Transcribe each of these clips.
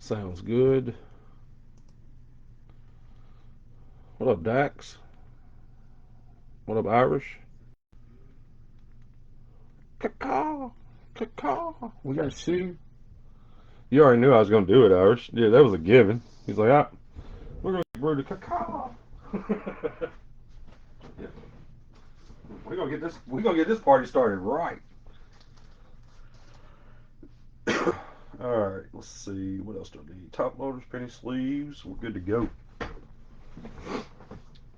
Sounds good. What up, Dax? What up, Irish? Caw, caw. We got to shoot. You already knew I was going to do it, Irish. Yeah, that was a given. He's like, we're going to brew the caw. Yeah. We're gonna get this. We're gonna get this party started right. All right. Let's see. What else do I need? Top loaders, penny sleeves. We're good to go.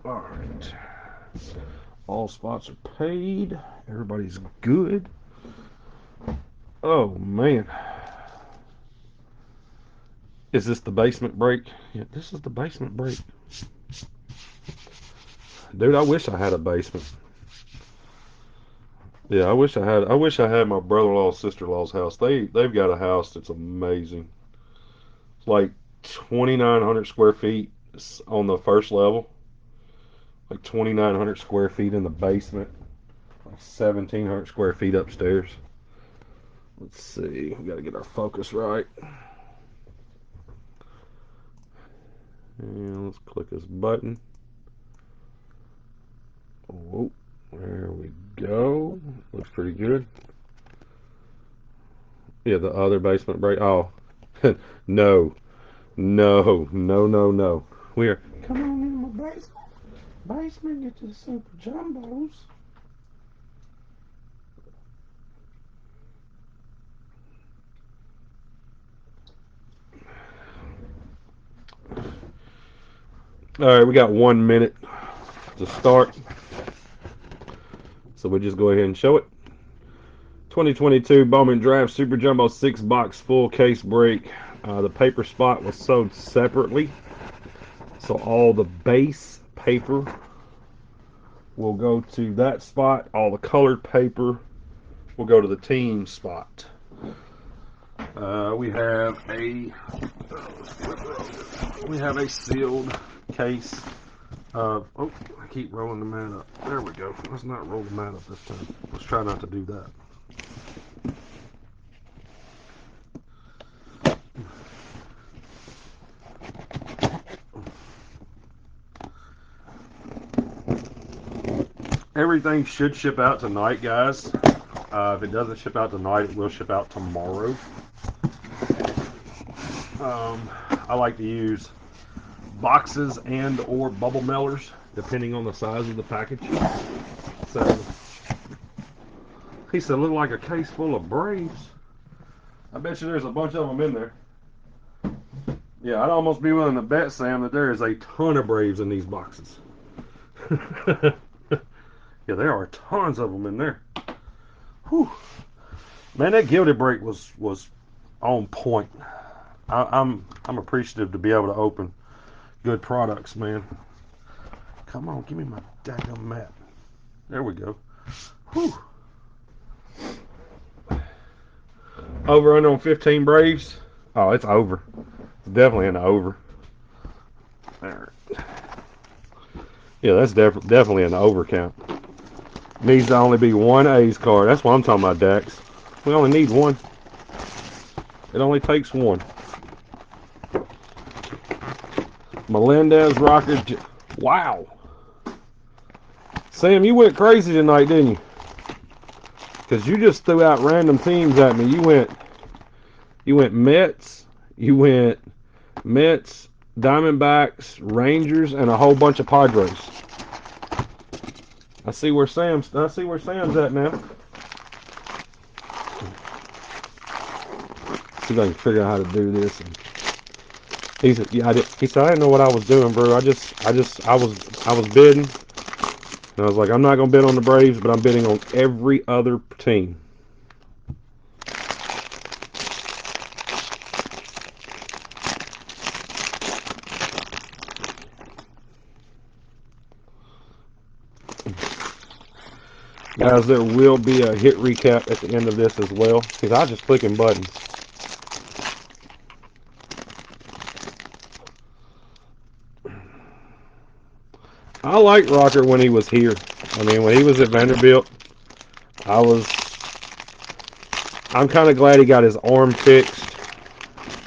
All right. All spots are paid. Everybody's good. Oh man. Is this the basement break? Yeah, this is the basement break. Dude, I wish I had a basement. Yeah, I wish I had. I wish I had my brother-in-law, sister-in-law's house. They've got a house that's amazing. It's like 2,900 square feet on the first level. Like 2,900 square feet in the basement. Like 1,700 square feet upstairs. Let's see. We got to get our focus right. And let's click this button. Oh, there we go. Looks pretty good. Yeah, the other basement break. Oh, no, no. We are. Come on in my basement. Basement, get the super jumbos. All right, we got 1 minute to start. So we'll just go ahead and show it. 2022 Bowman Draft Super Jumbo 6-box full case break. The paper spot was sold separately. So all the base paper will go to that spot. All the colored paper will go to the team spot. We have a sealed case of. Oh, I keep rolling the mat up. There we go. Let's not roll the mat up this time. Let's try not to do that. Everything should ship out tonight, guys. If it doesn't ship out tonight, it will ship out tomorrow. I like to use boxes and or bubble mailers, depending on the size of the package. So he said, look like a case full of Braves. I bet you there's a bunch of them in there. Yeah, I'd almost be willing to bet, Sam, that there is a ton of Braves in these boxes. Yeah, there are tons of them in there. Whew. Man, that gilded break was on point. I'm appreciative to be able to open good products, man. Come on, give me my daggum mat. There we go. Whew. Over under on 15 Braves. Oh, it's over. It's definitely an over. There. Yeah, that's definitely an over count. Needs to only be one A's card. That's what I'm talking about, Dax. We only need one. It only takes one. Melendez, Rocker. Wow. Sam, you went crazy tonight, didn't you? Because you just threw out random teams at me. You went Mets. You went Mets, Diamondbacks, Rangers, and a whole bunch of Padres. I see where Sam's at now. See if I can figure out how to do this. And he said, "Yeah, He said, "I didn't know what I was doing, bro. I was bidding, and I was like, I'm not gonna bid on the Braves, but I'm bidding on every other team." Guys, there will be a hit recap at the end of this as well, because I was just clicking buttons. I liked Rocker when he was here. I mean, when he was at Vanderbilt, I'm kind of glad he got his arm fixed.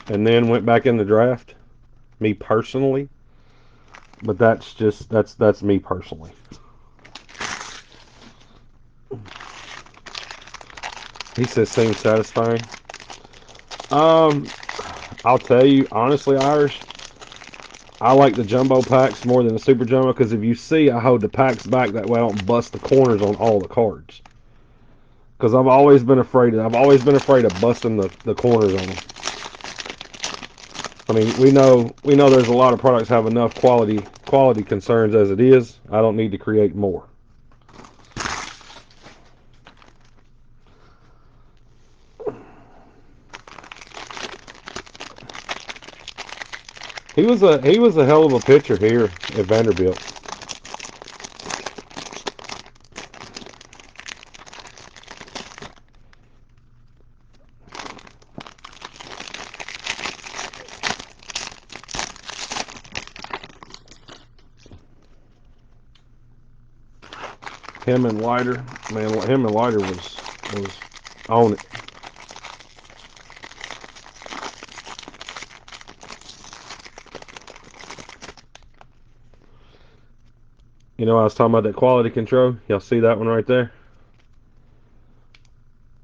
and then went back in the draft. Me personally, but that's me personally. He says seems satisfying. Um, I'll tell you honestly, Irish. I like the jumbo packs more than the super jumbo because if you see, I hold the packs back that way I don't bust the corners on all the cards. Because I've always been afraid of busting the corners on them. I mean, we know there's a lot of products have enough quality concerns as it is. I don't need to create more. He was a hell of a pitcher here at Vanderbilt. Him and Leiter, man, him and Leiter was on it. You know, I was talking about that quality control. Y'all see that one right there?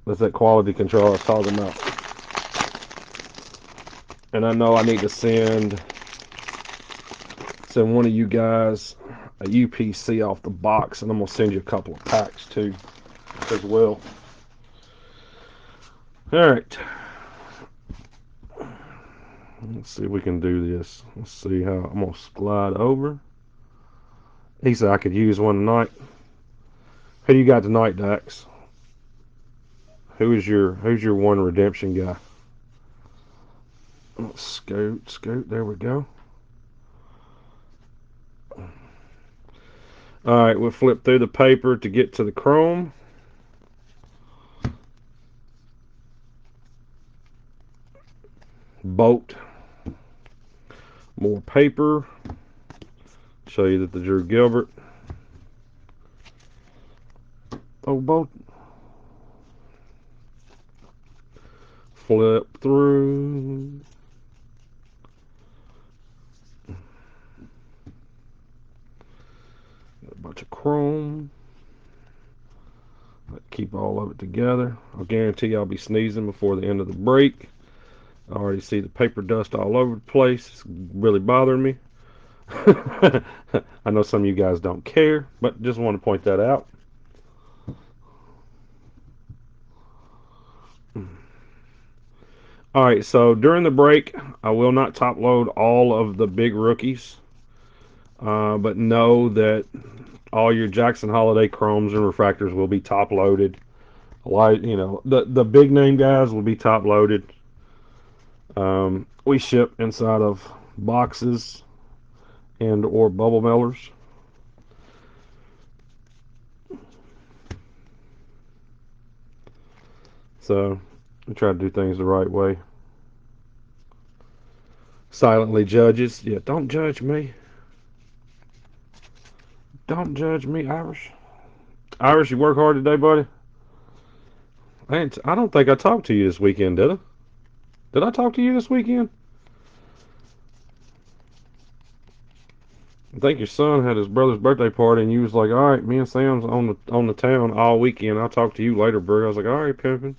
That's that quality control I was talking about. And I know I need to send one of you guys a UPC off the box, and I'm gonna send you a couple of packs too, as well. All right. Let's see if we can do this. Let's see how I'm gonna slide over. He said I could use one tonight. Who do you got tonight, Dax? Who's your one redemption guy? Scoot. There we go. All right, we'll flip through the paper to get to the chrome. Bolt. More paper. Show you that the Drew Gilbert. Oh, Bolt. Flip through. Got a bunch of chrome. Keep all of it together. I'll guarantee I'll be sneezing before the end of the break. I already see the paper dust all over the place. It's really bothering me. I know some of you guys don't care, but just want to point that out. All right, so during the break, I will not top load all of the big rookies, but know that all your Jackson Holiday chromes and refractors will be top loaded. Like, the big name guys will be top loaded. We ship inside of boxes and or bubble mailers. So we try to do things the right way. Silently judges. Yeah, don't judge me. Don't judge me, Irish. Irish, you work hard today, buddy? I don't think I talked to you this weekend, did I? Did I talk to you this weekend? I think your son had his brother's birthday party, and you was like, "All right, me and Sam's on the town all weekend. I'll talk to you later, bro." I was like, "All right, pimpin'."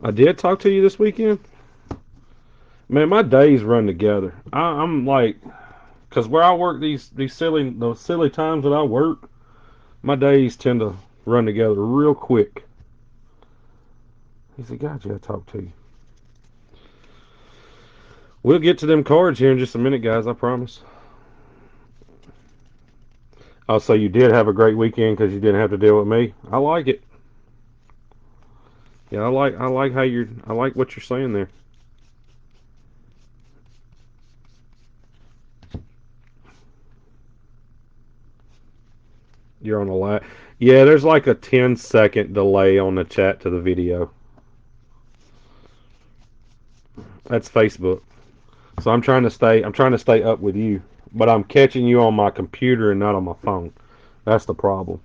I did talk to you this weekend. Man, my days run together. I'm like, cause where I work these silly times that I work, my days tend to run together real quick. He said, "Gotcha, I talked to you." We'll get to them cards here in just a minute, guys. I promise. Oh, so you did have a great weekend because you didn't have to deal with me. I like it. Yeah, I like I like what you're saying there. You're on a live. Yeah, there's like a 10-second delay on the chat to the video. That's Facebook. So I'm trying to stay up with you. but I'm catching you on my computer and not on my phone. That's the problem.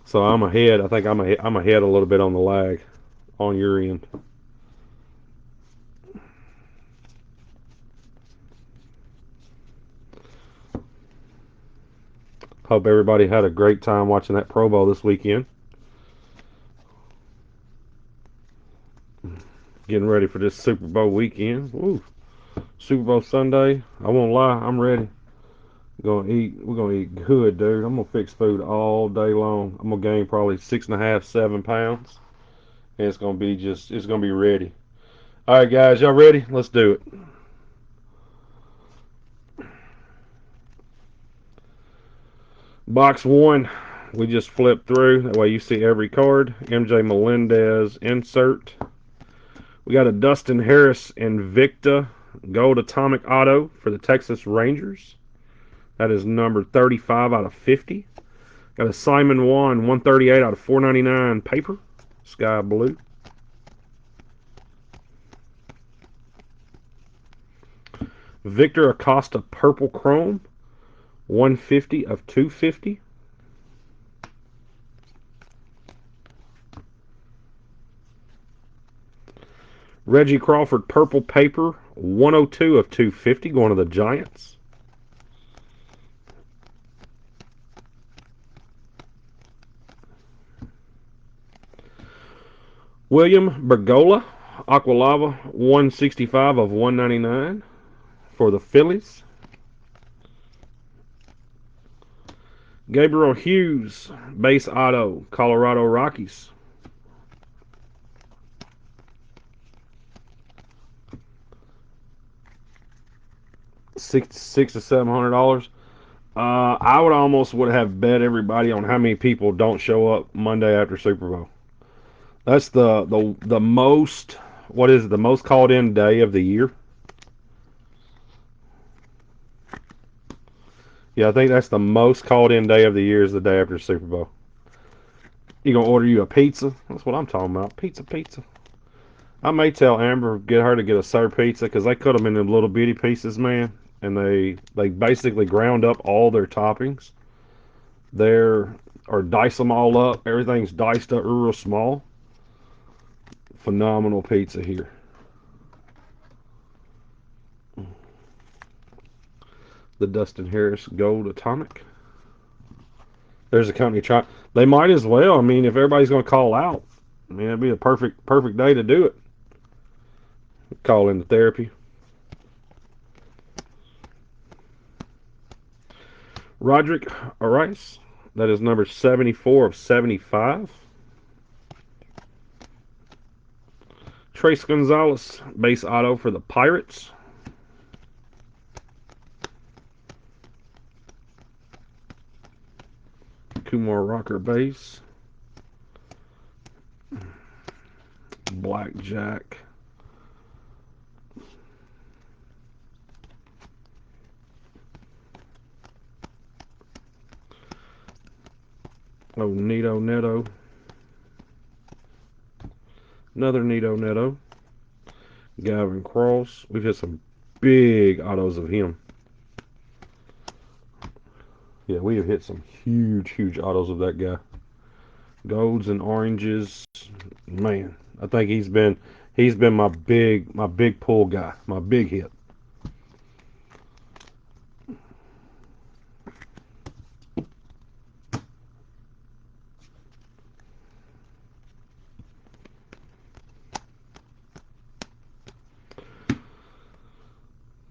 So I'm ahead. I think I'm ahead a little bit on the lag on your end. Hope everybody had a great time watching that Pro Bowl this weekend. Getting ready for this Super Bowl weekend. Woo. Super Bowl Sunday. I won't lie, I'm ready. Gonna eat. We're gonna eat good, dude. I'm gonna fix food all day long. I'm gonna gain probably 6.5, 7 pounds, and it's gonna be just. It's gonna be ready. All right, guys, y'all ready? Let's do it. Box one. We just flip through. That way you see every card. MJ Melendez insert. We got a Dustin Harris Invicta Gold Atomic Auto for the Texas Rangers. That is number 35 out of 50. Got a Simon Wan 138 out of 499 paper. Sky blue. Victor Acosta Purple Chrome 150 of 250. Reggie Crawford Purple Paper 102 of 250 going to the Giants. William Bergola Aqualava 165 of 199 for the Phillies. Gabriel Hughes Base Auto Colorado Rockies. Six to $700. I would have bet everybody on how many people don't show up Monday after Super Bowl. That's the most. What is it? The most called in day of the year. Yeah, I think that's the most called in day of the year is the day after Super Bowl. You gonna order you a pizza? That's what I'm talking about. Pizza, pizza. I may tell Amber get her to get a Sir Pizza because they cut them into little bitty pieces, man, and they basically ground up all their toppings. There or dice them all up. Everything's diced up real small. Phenomenal pizza here. The Dustin Harris Gold Atomic. There's a company trying. They might as well. I mean, if everybody's going to call out, I mean, it'd be a perfect day to do it. Call in the therapy. Roderick Arias. That is number 74 of 75. Trace Gonzalez, base auto for the Pirates. Kumar Rocker base. Blackjack. Oh, Nito Neto. Another Nito Neto. Gavin Cross. We've hit some big autos of him. Yeah, we have hit some huge autos of that guy. Golds and oranges. Man, I think he's been my big pull guy, my big hit.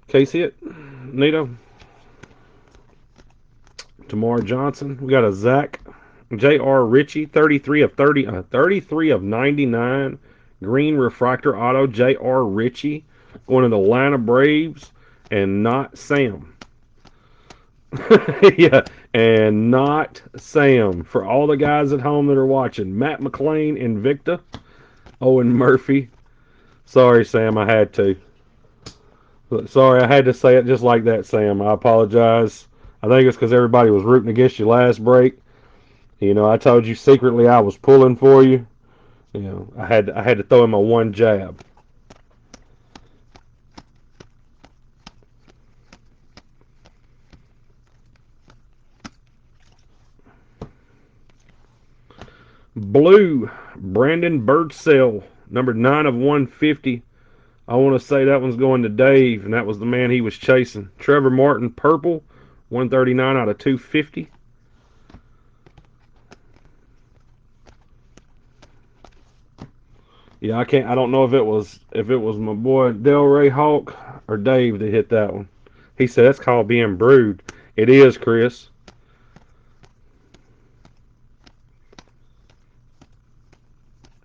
Case hit. Nito. Tamar Johnson. We got a Zach J.R. Ritchie, 33 of 99. Green refractor auto, J.R. Ritchie. Going to the Atlanta Braves and not Sam. Yeah, and not Sam. For all the guys at home that are watching, Matt McLean, Invicta. Owen Murphy. Sorry, Sam, I had to. Sorry, I had to say it just like that, Sam. I apologize. I think it's because everybody was rooting against you last break. I told you secretly I was pulling for you. I had to throw him a one jab. Blue, Brandon Birdsell, number 9 of 150. I want to say that one's going to Dave, and that was the man he was chasing. Trevor Martin, purple, 139 out of 250. Yeah, I don't know if it was my boy Delray Hawk or Dave that hit that one. He said that's called being brewed. It is, Chris.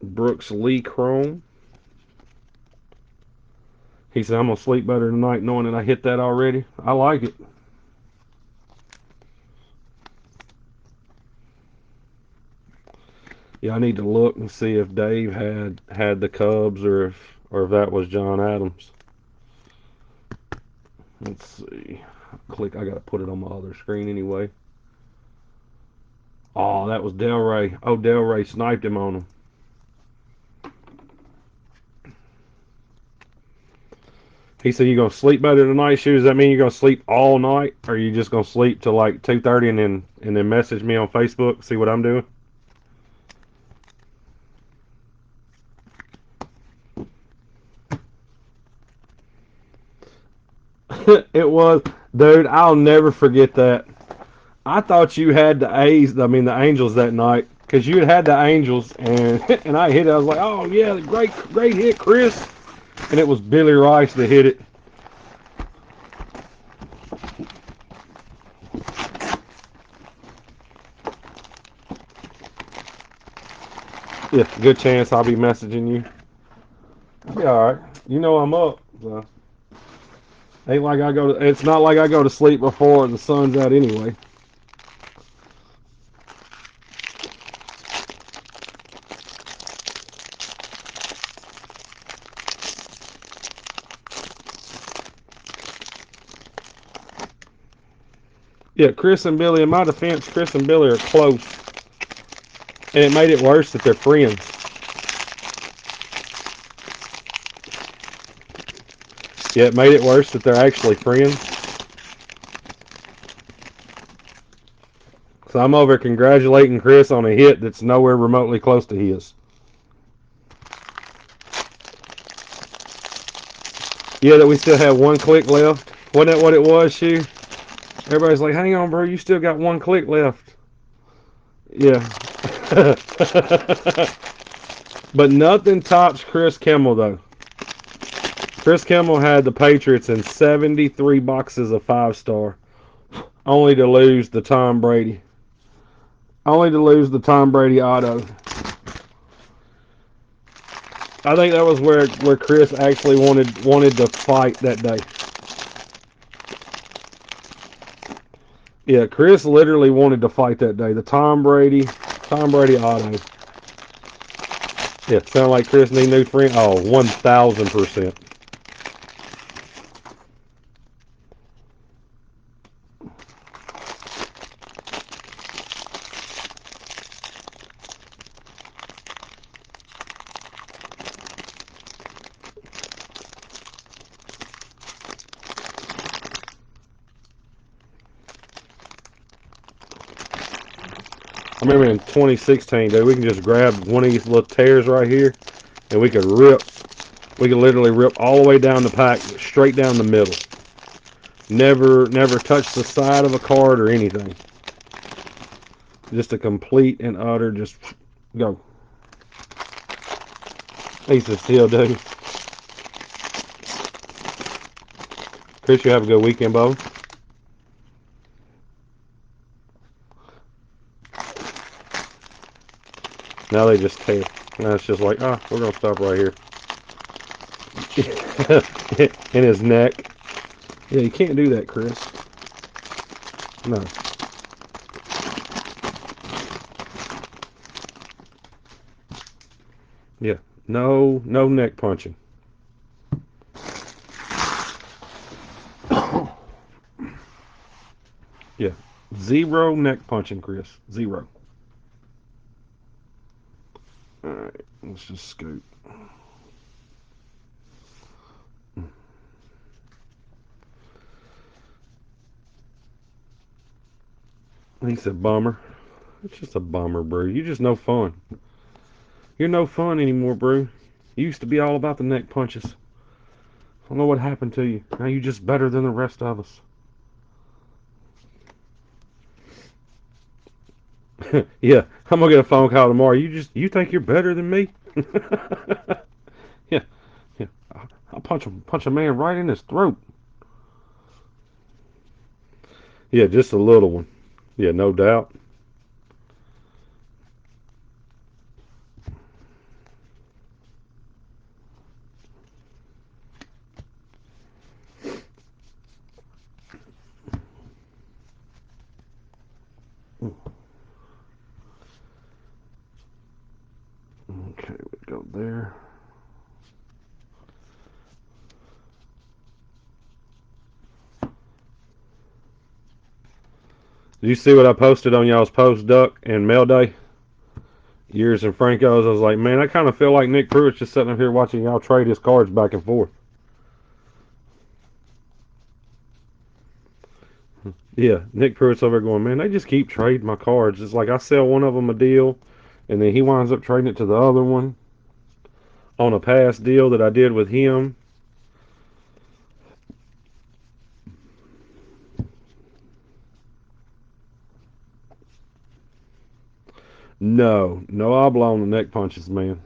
Brooks Lee Chrome. He said I'm gonna sleep better tonight knowing that I hit that already. I like it. Yeah, I need to look and see if Dave had the Cubs or if that was John Adams. Let's see. Click. I gotta put it on my other screen anyway. Oh, that was Delray. Oh, Delray sniped him on him. He said, "You gonna sleep better tonight, Shoe? Does that mean you're gonna sleep all night, or are you just gonna sleep till like 2:30 and then message me on Facebook, see what I'm doing?" It was, dude. I'll never forget that. I thought you had the the Angels that night, because you had the Angels, and and I hit it. I was like, "Oh yeah, great hit, Chris," and it was Billy Rice that hit it. Yeah, good chance I'll be messaging you. I'll be all right. You know I'm up. So. Ain't like I go to. It's not like I go to sleep before the sun's out anyway. Yeah, Chris and Billy. In my defense, Chris and Billy are close, and it made it worse that they're friends. Yeah, it made it worse that they're actually friends. So I'm over congratulating Chris on a hit that's nowhere remotely close to his. Yeah, that we still have one click left. Wasn't that what it was, Shu? Everybody's like, hang on, bro, you still got one click left. Yeah. But nothing tops Chris Kimmel, though. Chris Kimmel had the Patriots in 73 boxes of 5-star, only to lose the Tom Brady. Only to lose the Tom Brady auto. I think that was where Chris actually wanted to fight that day. Yeah, Chris literally wanted to fight that day. The Tom Brady auto. Yeah, sound like Chris need new friend. Oh, 1,000%. I remember in 2016, dude, we can just grab one of these little tears right here, and we could rip. We could literally rip all the way down the pack, straight down the middle. Never touch the side of a card or anything. Just a complete and utter just go. Piece of steel, dude. Chris, you have a good weekend, Bo. Now they just tear. Now it's just like, we're gonna stop right here. In his neck. Yeah, you can't do that, Chris. No. Yeah. No neck punching. Yeah. Zero neck punching, Chris. Zero. Alright, let's just scoot. He said, bummer. It's just a bummer, bro. You just no fun. You're no fun anymore, bro. You used to be all about the neck punches. I don't know what happened to you. Now you're just better than the rest of us. Yeah, I'm gonna get a phone call tomorrow. You think you're better than me? Yeah, yeah. I'll punch a man right in his throat. Yeah, just a little one. Yeah, no doubt. Okay, we go there. Did you see what I posted on y'all's post, Duck, and Mail Day? Yours and Franco's. I was like, man, I kind of feel like Nick Pruitt's just sitting up here watching y'all trade his cards back and forth. Yeah, Nick Pruitt's over going, man, they just keep trading my cards. It's like I sell one of them a deal, and then he winds up trading it to the other one on a past deal that I did with him. No, no habla on the neck punches, man.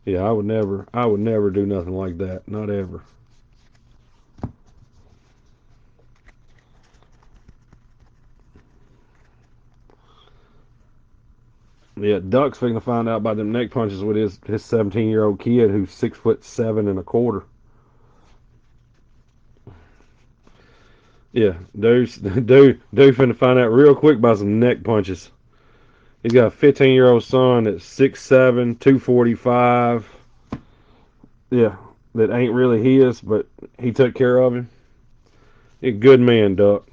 Yeah, I would never do nothing like that. Not ever. Yeah, Duck's fixing to find out about them neck punches with his 17-year-old kid who's 6'7" and a quarter. Yeah, dude finna find out real quick about some neck punches. He's got a 15-year-old son that's 6'7", 245. Yeah, that ain't really his, but he took care of him. You're a good man, Duck.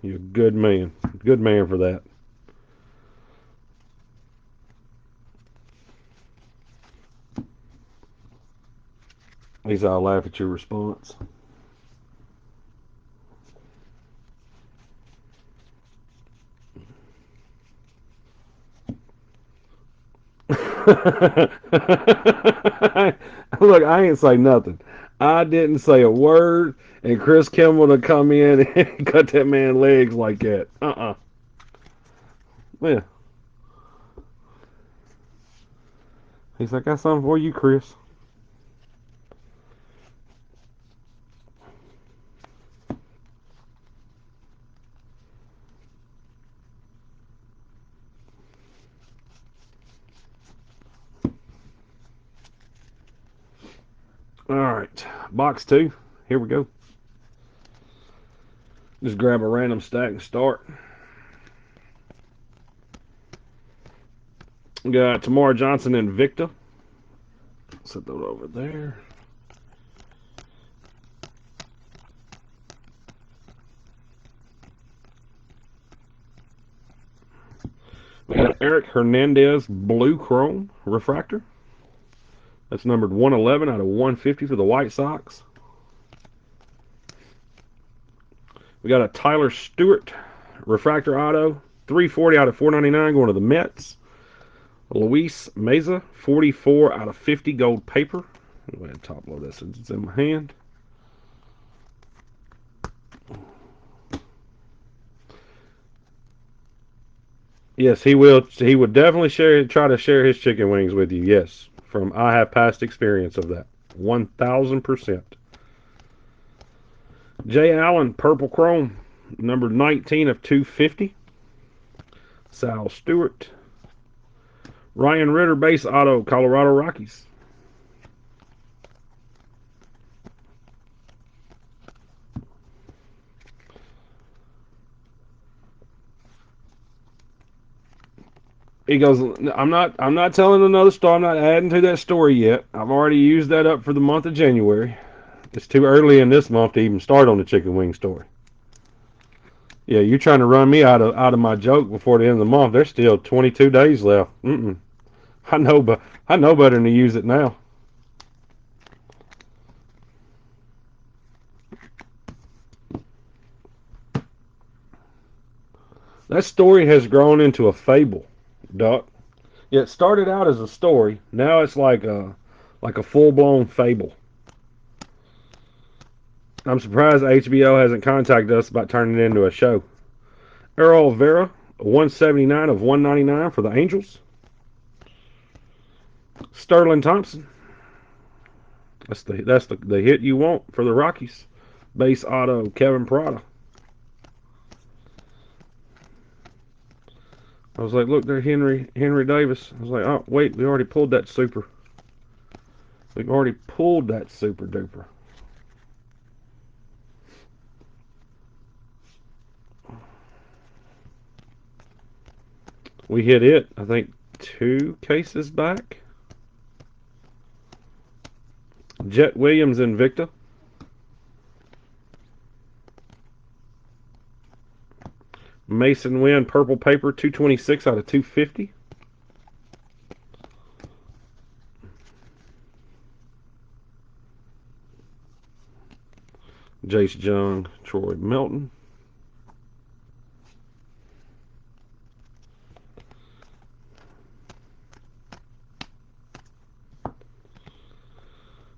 You're a good man. Good man for that. He's all laugh at your response. Look, I ain't say nothing. I didn't say a word, and Chris Kimball to come in and cut that man legs like that. Yeah. He's like, got something for you, Chris. All right, box two. Here we go. Just grab a random stack and start. We got Tamar Johnson and Victor. Set that over there. We got Eric Hernandez Blue Chrome Refractor. That's numbered 111 out of 150 for the White Sox. We got a Tyler Stewart Refractor Auto. 340 out of 499 going to the Mets. Luis Meza, 44 out of 50 gold paper. I'll go ahead and top load this since it's in my hand. Yes, he will. He would definitely try to share his chicken wings with you. Yes, from I have past experience of that. 1,000%. Jay Allen, Purple Chrome, number 19 of 250. Sal Stewart. Ryan Ritter, base auto, Colorado Rockies. He goes, I'm not telling another story. I'm not adding to that story yet. I've already used that up for the month of January. It's too early in this month to even start on the chicken wing story. Yeah, you're trying to run me out of my joke before the end of the month. There's still 22 days left. I know better than to use it now. That story has grown into a fable, Doc. Yeah, it started out as a story. Now it's like a full blown fable. I'm surprised HBO hasn't contacted us about turning it into a show. Errol Vera, 179 of 199 for the Angels. Sterling Thompson. That's the hit you want for the Rockies. Base auto Kevin Prada. I was like, look there, Henry Davis. I was like, oh wait, we already pulled that super. We've already pulled that super duper. We hit it, I think, 2 cases back. Jet Williams Invicta. Mason Wynn Purple Paper 226 out of 250. Jace Jung, Troy Melton.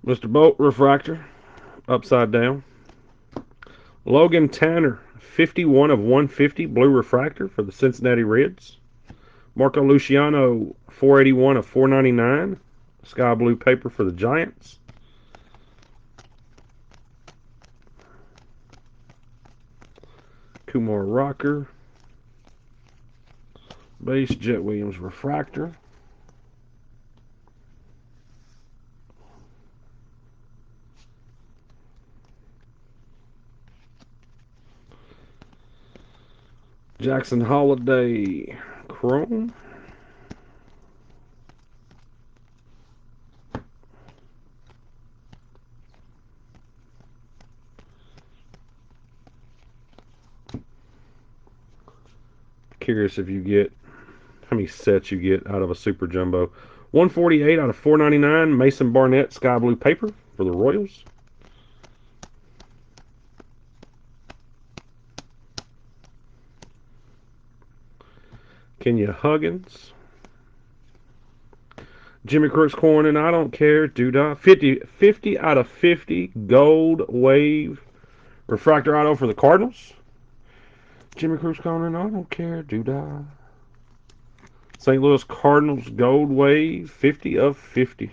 Mr. Bolt Refractor, upside down. Logan Tanner, 51 of 150, Blue Refractor for the Cincinnati Reds. Marco Luciano, 481 of 499, Sky Blue Paper for the Giants. Kumar Rocker, base Jet Williams Refractor. Jackson Holiday, Chrome. Curious if you get how many sets you get out of a Super Jumbo. 148 out of 499, Mason Barnett Sky Blue Paper for the Royals. Kenya Huggins. Jimmy Crooks Corn and I don't care. Doodah. 50 out of 50 Gold Wave Refractor Auto for the Cardinals. Jimmy Crooks Corn and I don't care. Doodah. St. Louis Cardinals Gold Wave 50 of 50.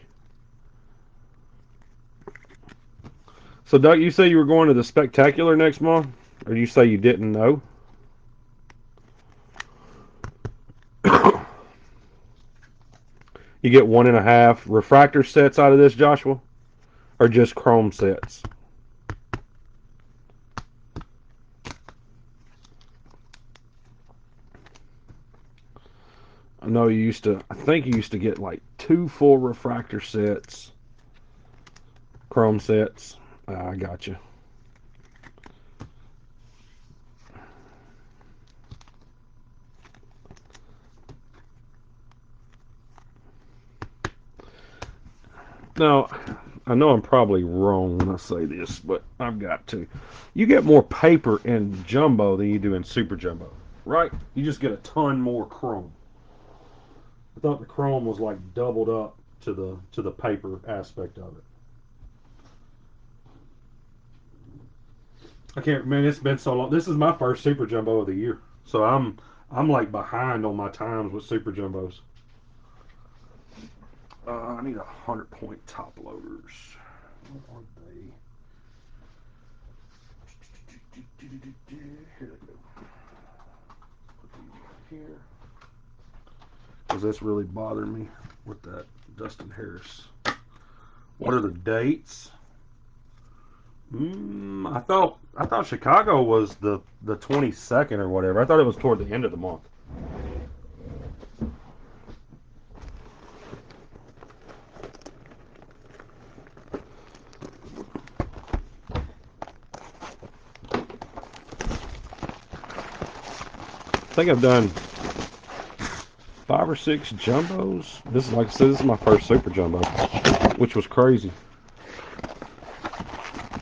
So, Doug, you say you were going to the Spectacular next month? Or you say you didn't know? You get 1.5 refractor sets out of this, Joshua? Or just chrome sets? I know I think you used to get like 2 full refractor sets, chrome sets. I got you. Now, I know I'm probably wrong when I say this, but I've got to. You get more paper in jumbo than you do in super jumbo, right? You just get a ton more chrome. I thought the chrome was like doubled up to the paper aspect of it. I can't. Man, it's been so long. This is my first super jumbo of the year, so I'm like behind on my times with super jumbos. I need 100-point top loaders. What are they? Here they go. Put these right here. Because that's really bothering me with that Dustin Harris. What are the dates? I thought Chicago was the 22nd or whatever. I thought it was toward the end of the month. I think I've done 5 or 6 jumbos. This is, like I said, this is my first super jumbo, which was crazy.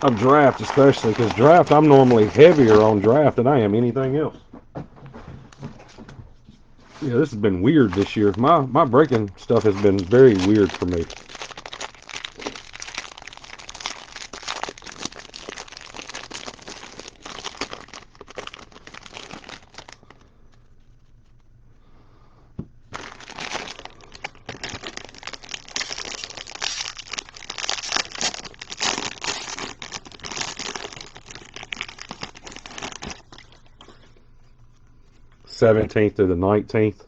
Of draft, especially, because draft, I'm normally heavier on draft than I am anything else. Yeah, this has been weird this year. My breaking stuff has been very weird for me. Seventeenth through the 19th.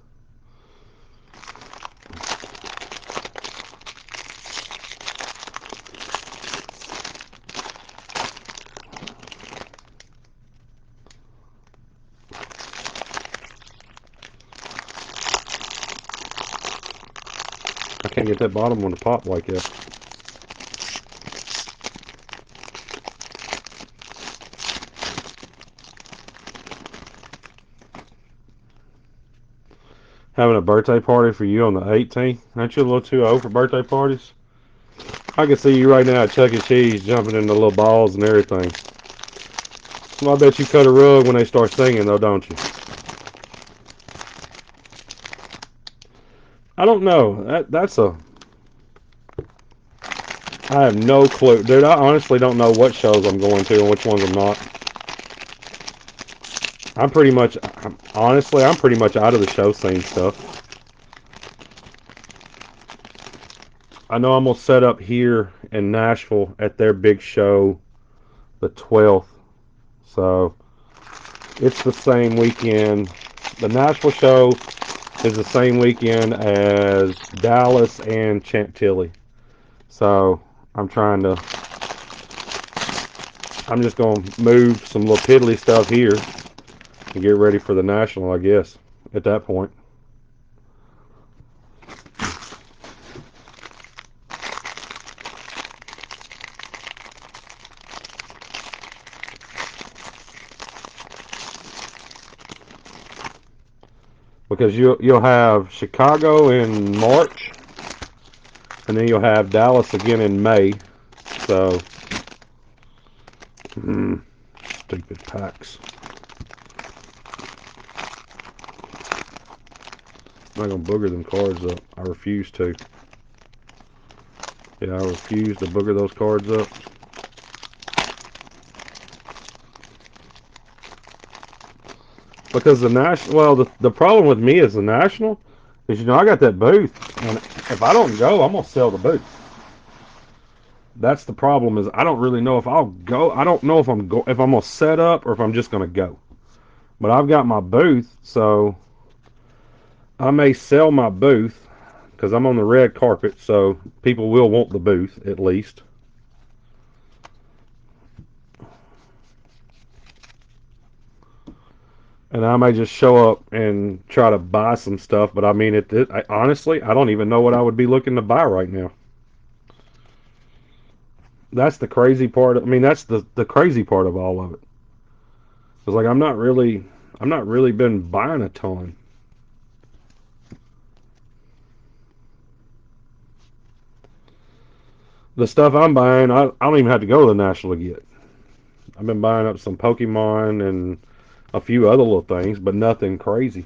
I can't get that bottom one to pop like that. Having a birthday party for you on the 18th. Aren't you a little too old for birthday parties? I can see you right now at Chuck E. Cheese jumping in the little balls and everything. Well, I bet you cut a rug when they start singing, though, don't you? I don't know. That's a. I have no clue, dude. I honestly don't know what shows I'm going to and which ones I'm not. I'm pretty much out of the show scene stuff. I know I'm gonna set up here in Nashville at their big show, the 12th. So it's the same weekend. The Nashville show is the same weekend as Dallas and Chantilly. So I'm trying to. I'm just gonna move some little piddly stuff here and get ready for the national, I guess. At that point. Because you'll have Chicago in March, and then you'll have Dallas again in May. So, stupid packs. I'm not gonna booger them cards up. I refuse to. Yeah, I refuse to booger those cards up. Because the problem with me is the national is I got that booth, and if I don't go, I'm gonna sell the booth. That's the problem. Is I don't really know if I'll go. I don't know if I'm gonna set up or if I'm just gonna go. But I've got my booth, so I may sell my booth because I'm on the red carpet, so people will want the booth at least. And I may just show up and try to buy some stuff, but I mean, honestly, I don't even know what I would be looking to buy right now. That's the crazy part. I mean, that's the crazy part of all of it. It's like I'm not really been buying a ton. The stuff I'm buying, I don't even have to go to the National to get. I've been buying up some Pokemon and a few other little things, but nothing crazy.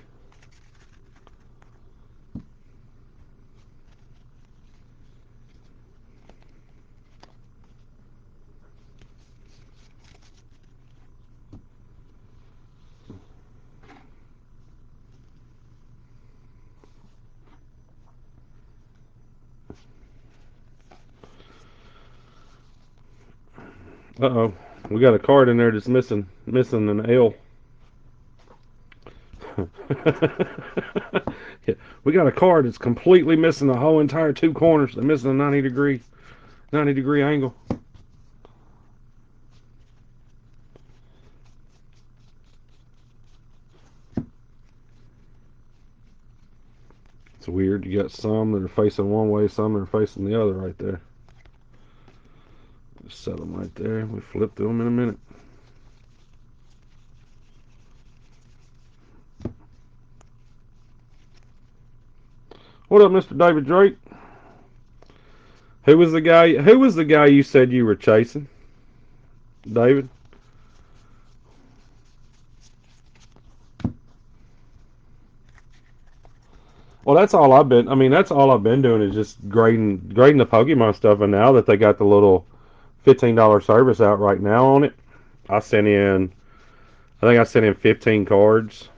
Uh-oh. We got a card in there that's missing an L. Yeah, we got a card that's completely missing the whole entire two corners. They're missing a 90 degree angle. It's weird. You got some that are facing one way, some that are facing the other right there. Just set them right there. We flip through them in a minute. What up, Mr. David Drake? Who was the guy? Who was the guy you said you were chasing, David? Well, that's all I've been. I mean, that's all I've been doing is just grading the Pokemon stuff. And now that they got the little $15 service out right now on it, I sent in. I think I sent in 15 cards.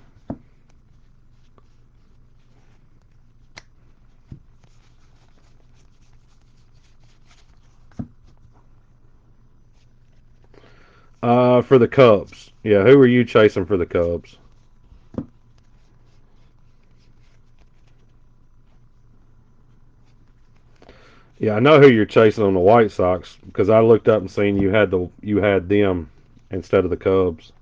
For the Cubs. Yeah, who are you chasing for the Cubs? Yeah, I know who you're chasing on the White Sox because I looked up and seen you had them instead of the Cubs.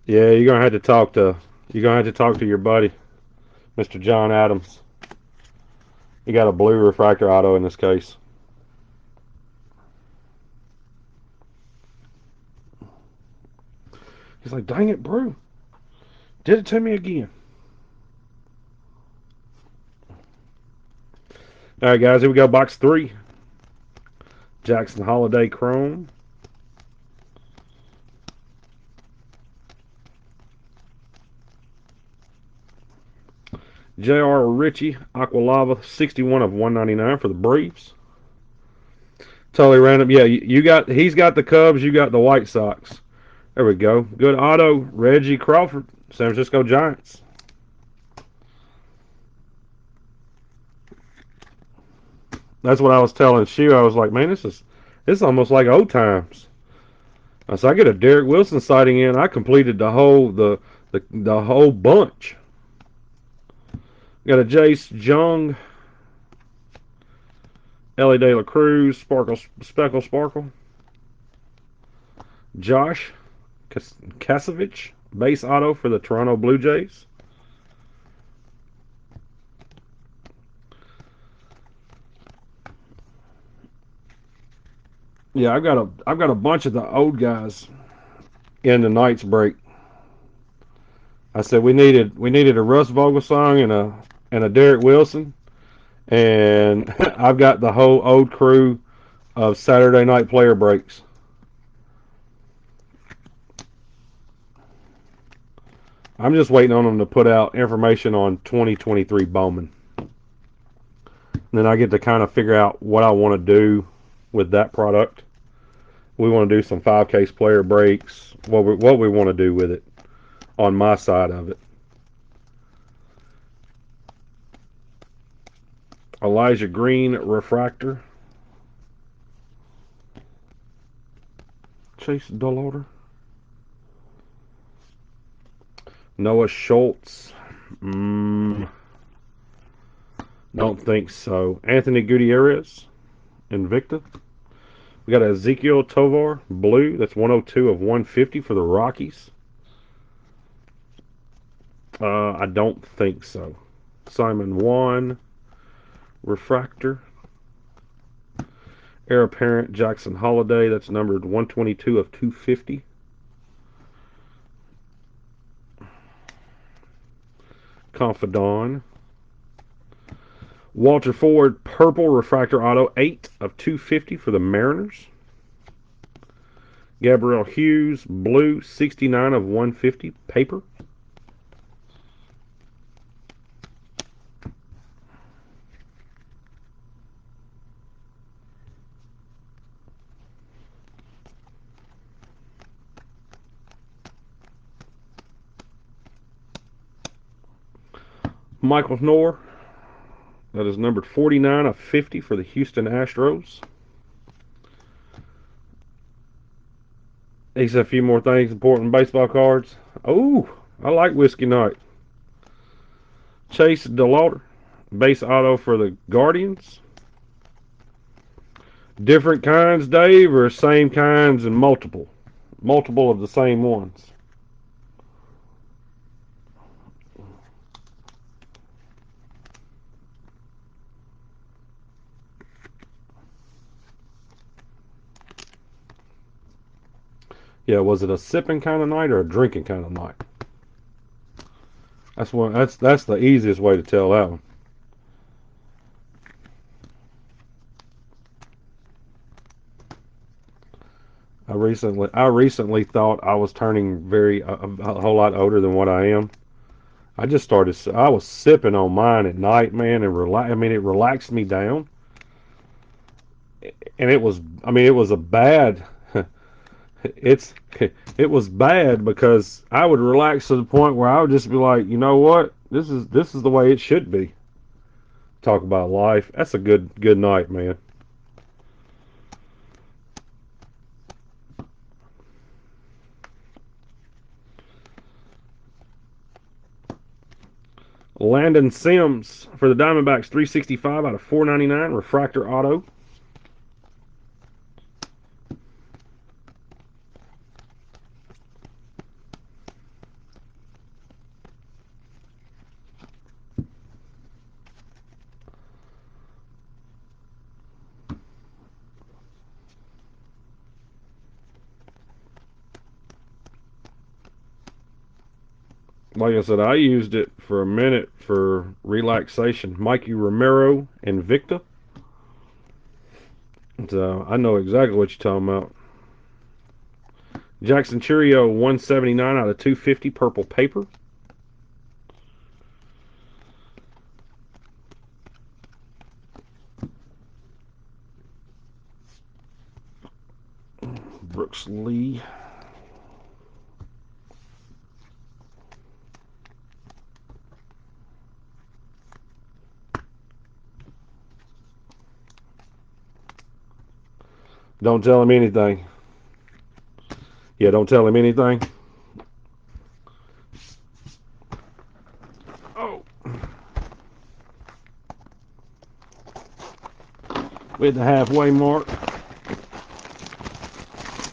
Yeah, you're gonna have to talk to your buddy, Mr. John Adams. He got a blue refractor auto in this case. He's like, dang it, bro. Did it to me again. All right, guys, here we go. Box 3. Jackson Holiday Chrome. J.R. Ritchie Aqualava 61 of 199 for the Braves. Totally random. Yeah, he's got the Cubs, you got the White Sox. There we go. Good auto. Reggie Crawford, San Francisco Giants. That's what I was telling Shu. I was like, man, this is almost like old times. So I get a Derek Wilson sighting in. I completed the whole bunch. Got a Jace Jung, Ellie De La Cruz, Speckle Sparkle. Josh Kasevich, base auto for the Toronto Blue Jays. Yeah, I've got a bunch of the old guys in the Knights break. I said we needed a Russ Vogelsong and a Derek Wilson, and I've got the whole old crew of Saturday night player breaks. I'm just waiting on them to put out information on 2023 Bowman. And then I get to kind of figure out what I want to do with that product. We want to do some 5 case player breaks. What we want to do with it on my side of it. Elijah Green refractor. Chase Delorder. Noah Schultz. Don't think so. Anthony Gutierrez. Invicta. We got Ezekiel Tovar, blue. That's 102 of 150 for the Rockies. I don't think so. Simon Wan, refractor. Heir apparent Jackson Holiday. That's numbered 122 of 250. Confidon. Walter Ford, purple refractor auto, 8 of 250 for the Mariners. Gabriel Hughes, blue, 69 of 150, paper. Michael Knorr, that is numbered 49 of 50 for the Houston Astros. He said a few more things important baseball cards. Oh, I like Whiskey Night. Chase DeLauder, base auto for the Guardians. Different kinds, Dave, or same kinds and multiple? Multiple of the same ones. Yeah, was it a sipping kind of night or a drinking kind of night? That's the easiest way to tell that one. I recently thought I was turning a whole lot older than what I am. I was sipping on mine at night, man, and relax. I mean, it relaxed me down, and it was a bad. It's it was bad because I would relax to the point where I would just be like, you know what, this is the way it should be. Talk about life. That's a good night, man. Landon Sims for the Diamondbacks, 365 out of 499, refractor auto. Like I said, I used it for a minute for relaxation. Mikey Romero and Victor. So I know exactly what you're talking about. Jackson Churio, 179 out of 250, purple paper. Brooks Lee. Don't tell him anything. Yeah, don't tell him anything. Oh, we at the halfway mark.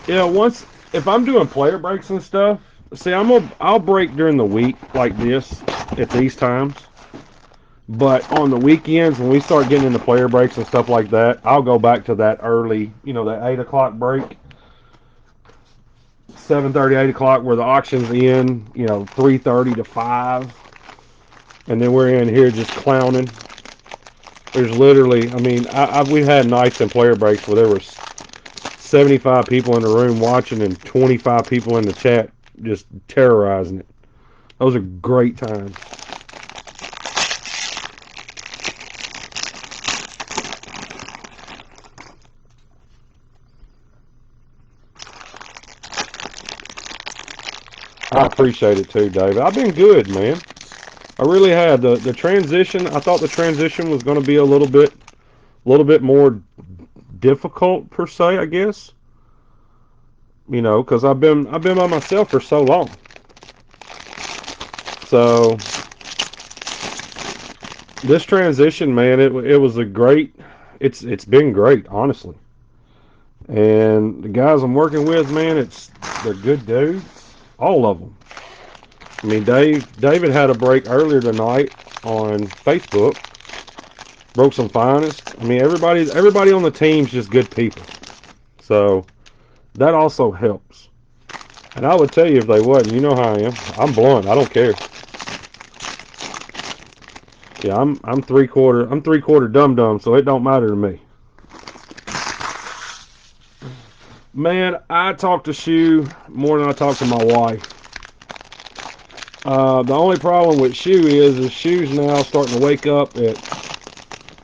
Yeah, once if I'm doing player breaks and stuff, see, I'll break during the week like this at these times. But on the weekends, when we start getting into player breaks and stuff like that, I'll go back to that early, that 8 o'clock break, 7:30, 8 o'clock, where the auction's in, 3:30 to 5, and then we're in here just clowning. There's literally, I mean, we've had nights in player breaks where there were 75 people in the room watching and 25 people in the chat just terrorizing it. Those are great times. I appreciate it too, David. I've been good, man. I really had the transition. I thought the transition was going to be a little bit more difficult per se, I guess. Because I've been by myself for so long. So this transition, man, it was a great. It's been great, honestly. And the guys I'm working with, man, they're good dudes, all of them. I mean, David had a break earlier tonight on Facebook. Broke some finest. I mean, everybody on the team's just good people. So that also helps. And I would tell you if they wasn't. You know how I am. I'm blunt. I don't care. Yeah, I'm three quarter dum dum, so it don't matter to me. Man, I talk to Shu more than I talk to my wife. The only problem with Shu is Shu's now starting to wake up at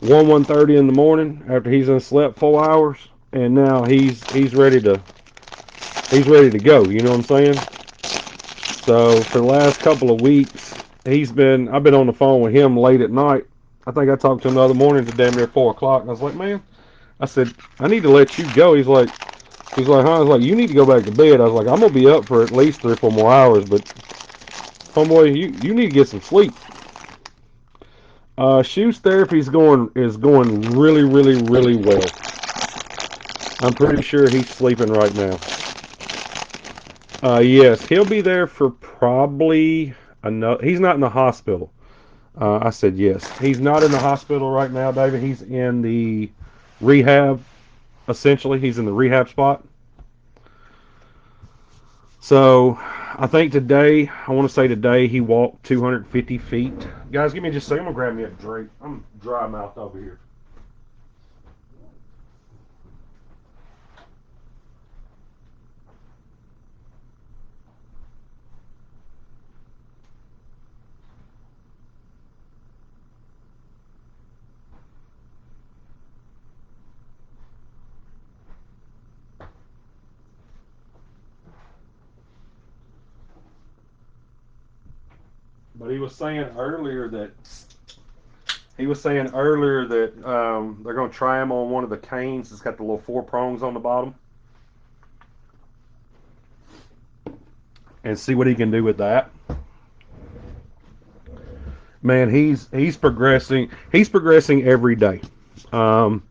1:30 in the morning after he's slept 4 hours, and now he's ready to go. You know what I'm saying? So for the last couple of weeks, I've been on the phone with him late at night. I think I talked to him the other morning to damn near 4 o'clock. And I was like, man, I said, I need to let you go. He's like, huh? I was like, you need to go back to bed. I was like, I'm gonna be up for at least 3 or 4 more hours, but homeboy, you need to get some sleep. Shoes therapy is going really, really, really well. I'm pretty sure he's sleeping right now. Yes, he'll be there for probably another. He's not in the hospital. I said yes. He's not in the hospital right now, David. He's in the rehab. Essentially, he's in the rehab spot. So I think today, I want to say today he walked 250 feet. Guys, give me just a second. I'm gonna grab me a drink. I'm dry mouthed over here. But he was saying earlier that they're gonna try him on one of the canes. It's got the little four prongs on the bottom, and see what he can do with that. Man, he's progressing. He's progressing every day. Um,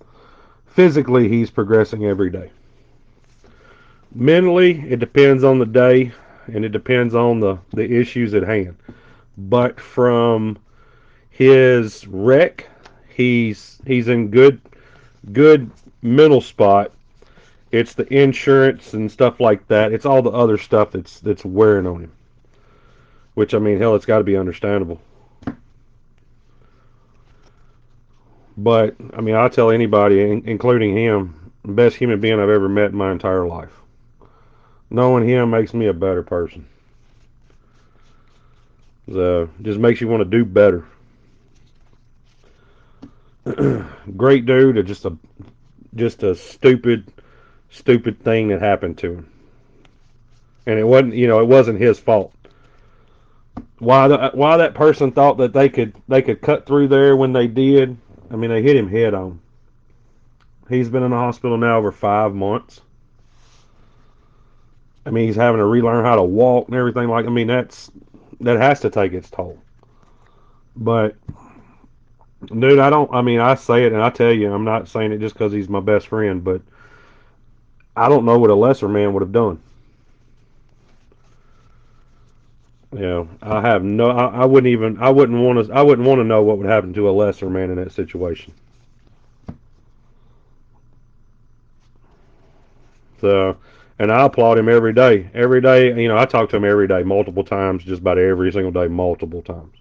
Physically, he's progressing every day. Mentally, it depends on the day, and it depends on the issues at hand. But from his wreck, he's in good mental spot. It's the insurance and stuff like that. It's all the other stuff that's wearing on him. Which I mean, hell, it's got to be understandable. But I mean, I tell anybody, including him, the best human being I've ever met in my entire life. Knowing him makes me a better person. So just makes you want to do better. Great dude, or just a stupid thing that happened to him, and it wasn't his fault. Why that person thought that they could cut through there when they did? I mean, they hit him head on. He's been in the hospital now over 5 months. I mean, he's having to relearn how to walk and everything. Like, I mean, that has to take its toll. But dude, I don't. I mean, I say it and I tell you, I'm not saying it just because he's my best friend, but I don't know what a lesser man would have done. You know, I have no. I wouldn't even. I wouldn't want to. I wouldn't want to know what would happen to a lesser man in that situation. So, and I applaud him every day. Every day, I talk to him every day, multiple times, just about every single day, multiple times.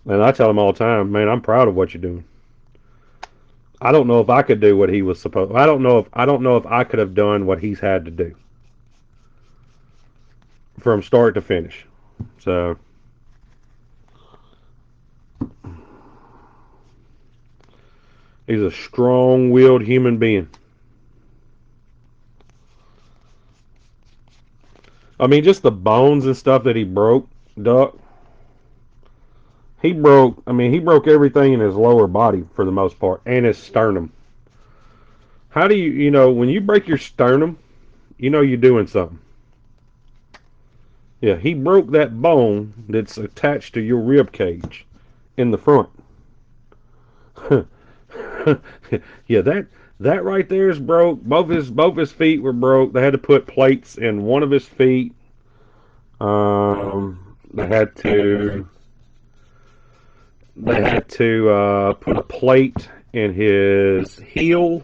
And I tell him all the time, man, I'm proud of what you're doing. I don't know if I could do what he was supposed. I don't know if I could have done what he's had to do from start to finish. So he's a strong-willed human being. I mean, just the bones and stuff that he broke, Duck. He broke everything in his lower body for the most part, and his sternum. How do when you break your sternum, you're doing something. Yeah, he broke that bone that's attached to your rib cage in the front. Yeah, that right there is broke. Both his feet were broke. They had to put plates in one of his feet. They had to put a plate in his heel.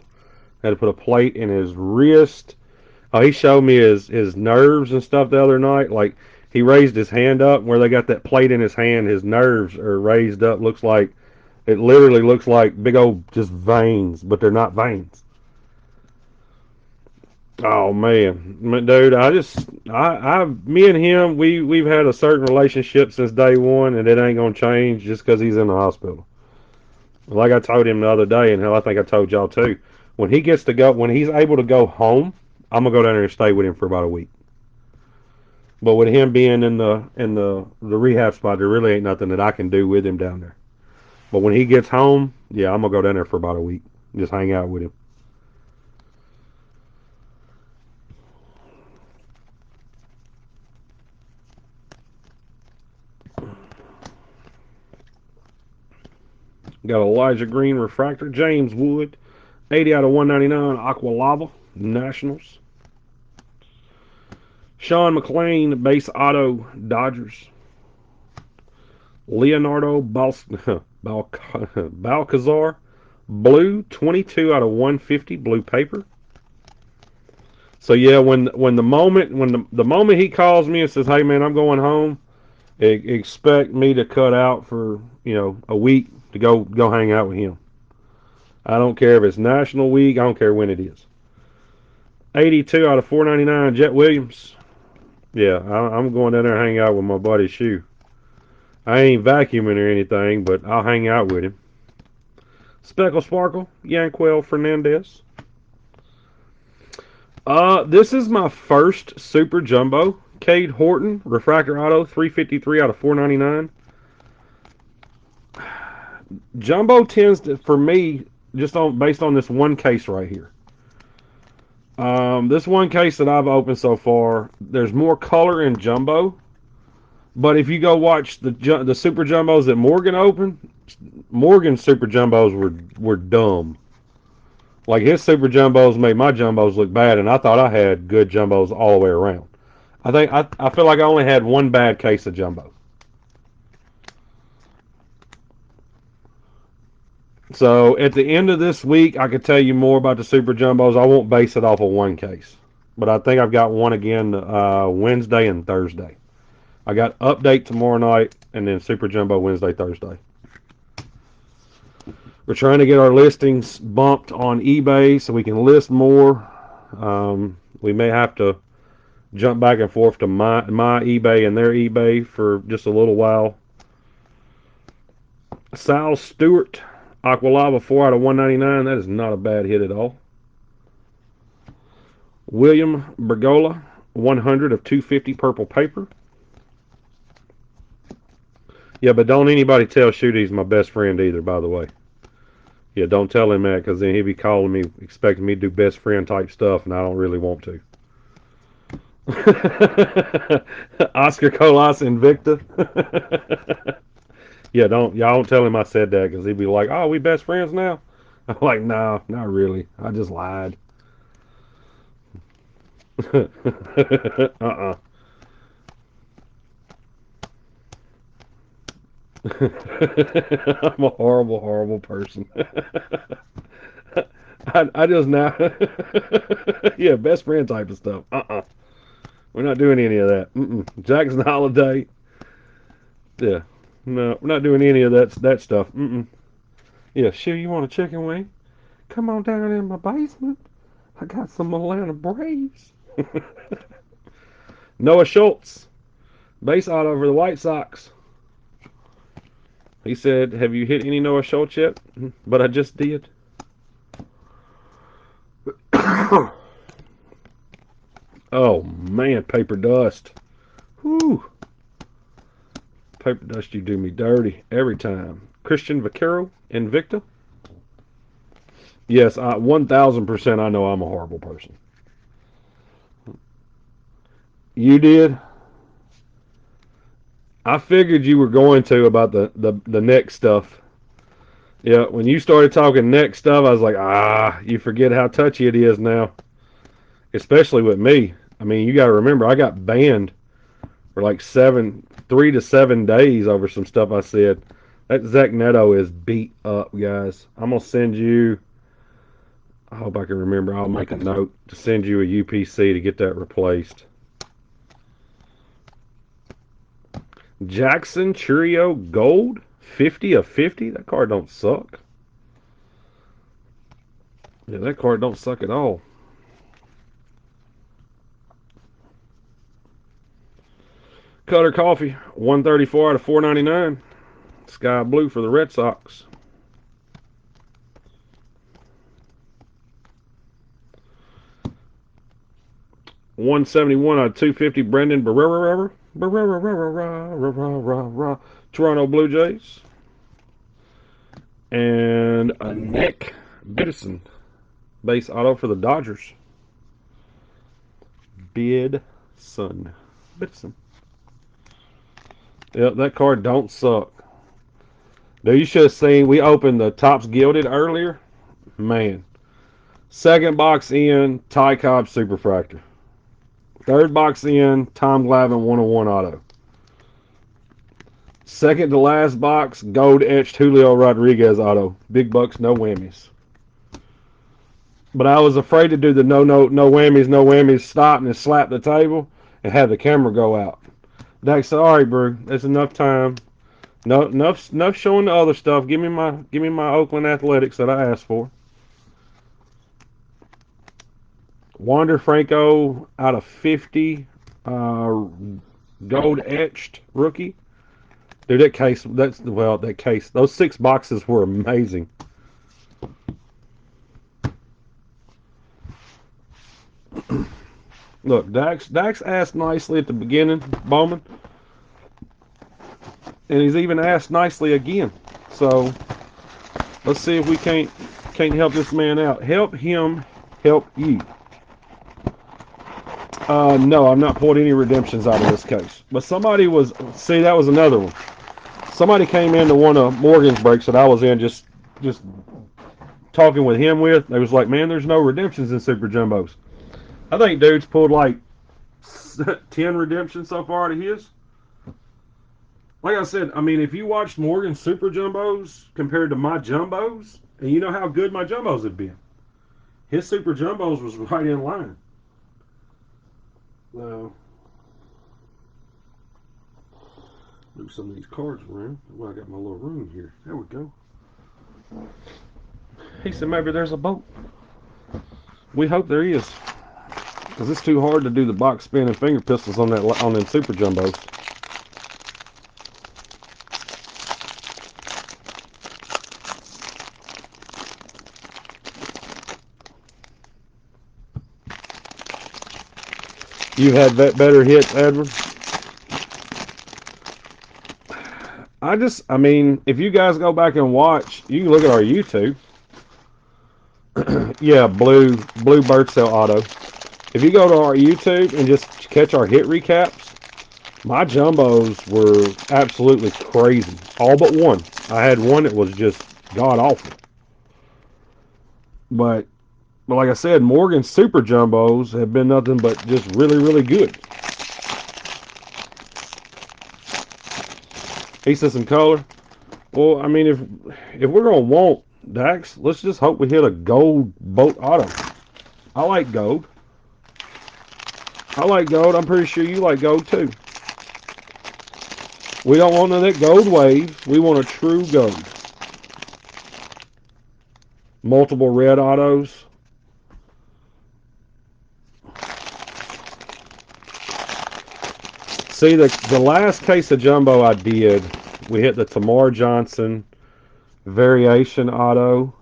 Had to put a plate in his wrist. Oh, he showed me his nerves and stuff the other night. Like, he raised his hand up where they got that plate in his hand. His nerves are raised up. It literally looks like big old just veins, but they're not veins. Oh man, dude, me and him, we've had a certain relationship since day one, and it ain't gonna change just because he's in the hospital. Like I told him the other day, and hell, I think I told y'all too. When he's able to go home, I'm gonna go down there and stay with him for about a week. But with him being in the rehab spot, there really ain't nothing that I can do with him down there. But when he gets home, yeah, I'm gonna go down there for about a week, just hang out with him. Got Elijah Green refractor, James Wood, 80 out of 199, Aqua Lava, Nationals. Sean McLean, base auto, Dodgers. Leonardo Balcazar, blue, 22 out of 150, blue paper. So yeah, when the moment he calls me and says, "Hey man, I'm going home," expect me to cut out for a week to go hang out with him. I don't care if it's National Week. I don't care when it is. 82 out of 499, Jet Williams. Yeah, I'm going down there and hang out with my buddy Shoe. I ain't vacuuming or anything, but I'll hang out with him. Speckle Sparkle, Yanquel Fernandez. This is my first Super Jumbo. Cade Horton, Refractor Auto, 353 out of 499. Jumbo tends to, for me, just based on this one case right here. This one case that I've opened so far, there's more color in Jumbo. But if you go watch the Super Jumbos that Morgan opened, Morgan's Super Jumbos were dumb. Like his Super Jumbos made my Jumbos look bad, and I thought I had good Jumbos all the way around. I feel like I only had one bad case of Jumbo. So at the end of this week, I could tell you more about the Super Jumbos. I won't base it off of one case, but I think I've got one again Wednesday and Thursday. I got update tomorrow night, and then Super Jumbo Wednesday, Thursday. We're trying to get our listings bumped on eBay so we can list more. We may have to jump back and forth to my eBay and their eBay for just a little while. Sal Stewart, Aqualava 4 out of 199. That is not a bad hit at all. William Bergola, 100 of 250 purple paper. Yeah, but don't anybody tell Shooty's my best friend either, by the way. Yeah, don't tell him that, because then he'll be calling me, expecting me to do best friend type stuff, and I don't really want to. Oscar Colas Invicta. Yeah, y'all don't tell him I said that, because he'd be like, "Oh, we best friends now?" I'm like, "No, not really. I just lied." Uh-uh. I'm a horrible, horrible person. I just now, yeah, best friend type of stuff. We're not doing any of that. Jackson Holiday. Yeah, no, we're not doing any of that stuff. Yeah, sure. You want a chicken wing? Come on down in my basement. I got some Atlanta Braves. Noah Schultz, base auto for the White Sox. He said, "Have you hit any Noah Schultz yet?" But I just did. Oh man, paper dust. Whew. Paper dust, you do me dirty every time. Christian Vaquero, Invicta. Yes, 1,000% I know I'm a horrible person. You did? I figured you were going to about the neck stuff. Yeah, when you started talking neck stuff, I was like, you forget how touchy it is now. Especially with me. I mean, you got to remember, I got banned for like 3 to 7 days over some stuff I said. That Zach Neto is beat up, guys. I'm going to send you, I hope I can remember, I'll make a note to send you a UPC to get that replaced. Jackson Churio Gold, 50 of 50. That card don't suck. Yeah, that card don't suck at all. Cutter Coffee, 134 out of 499. Sky Blue for the Red Sox. $171 out of 250. Brendan Barrera. Toronto Blue Jays. And a Nick Biddison, base auto for the Dodgers. Biddison. Yep, that card don't suck. Now you should have seen, we opened the Topps Gilded earlier. Man. Second box in, Ty Cobb Superfractor. Third box in, Tom Glavine 101 auto. Second to last box, gold etched Julio Rodriguez auto. Big bucks, no whammies. But I was afraid to do the no whammies, no whammies, stop and slap the table and have the camera go out. Dax said, "All right, bro, that's enough time. No, enough showing the other stuff. Give me my Oakland Athletics that I asked for." Wander Franco out of 50, uh, gold etched rookie. Dude, that case, that case, those six boxes were amazing. Look, Dax asked nicely at the beginning, Bowman, and he's even asked nicely again. So let's see if we can't help this man out. Help him help you. No, I've not pulled any redemptions out of this case. But somebody was, see, that was another one. Somebody came into one of Morgan's breaks that I was in, just talking with him with. They was like, man, there's no redemptions in Super Jumbos. I think dude's pulled like 10 redemptions so far out of his. Like I said, I mean, if you watched Morgan's Super Jumbos compared to my Jumbos, and you know how good my Jumbos have been, his Super Jumbos was right in line. So, move some of these cards around. Well, I got my little room here. There we go. He said maybe there's a boat. We hope there is, because it's too hard to do the box spin and finger pistols on them Super Jumbos. You had better hits, Edward. I mean, if you guys go back and watch, you can look at our YouTube. Yeah, blue bird cell auto. If you go to our YouTube and just catch our hit recaps, my jumbos were absolutely crazy. All but one. I had one that was just god awful. But like I said, Morgan's super jumbos have been nothing but just really, really good. He said some color. Well, I mean, if we're gonna want Dax, let's just hope we hit a gold boat auto. I like gold. I like gold. I'm pretty sure you like gold too. We don't want none of that gold wave. We want a true gold. Multiple red autos. See, the last case of jumbo I did, we hit the Tamar Johnson variation auto.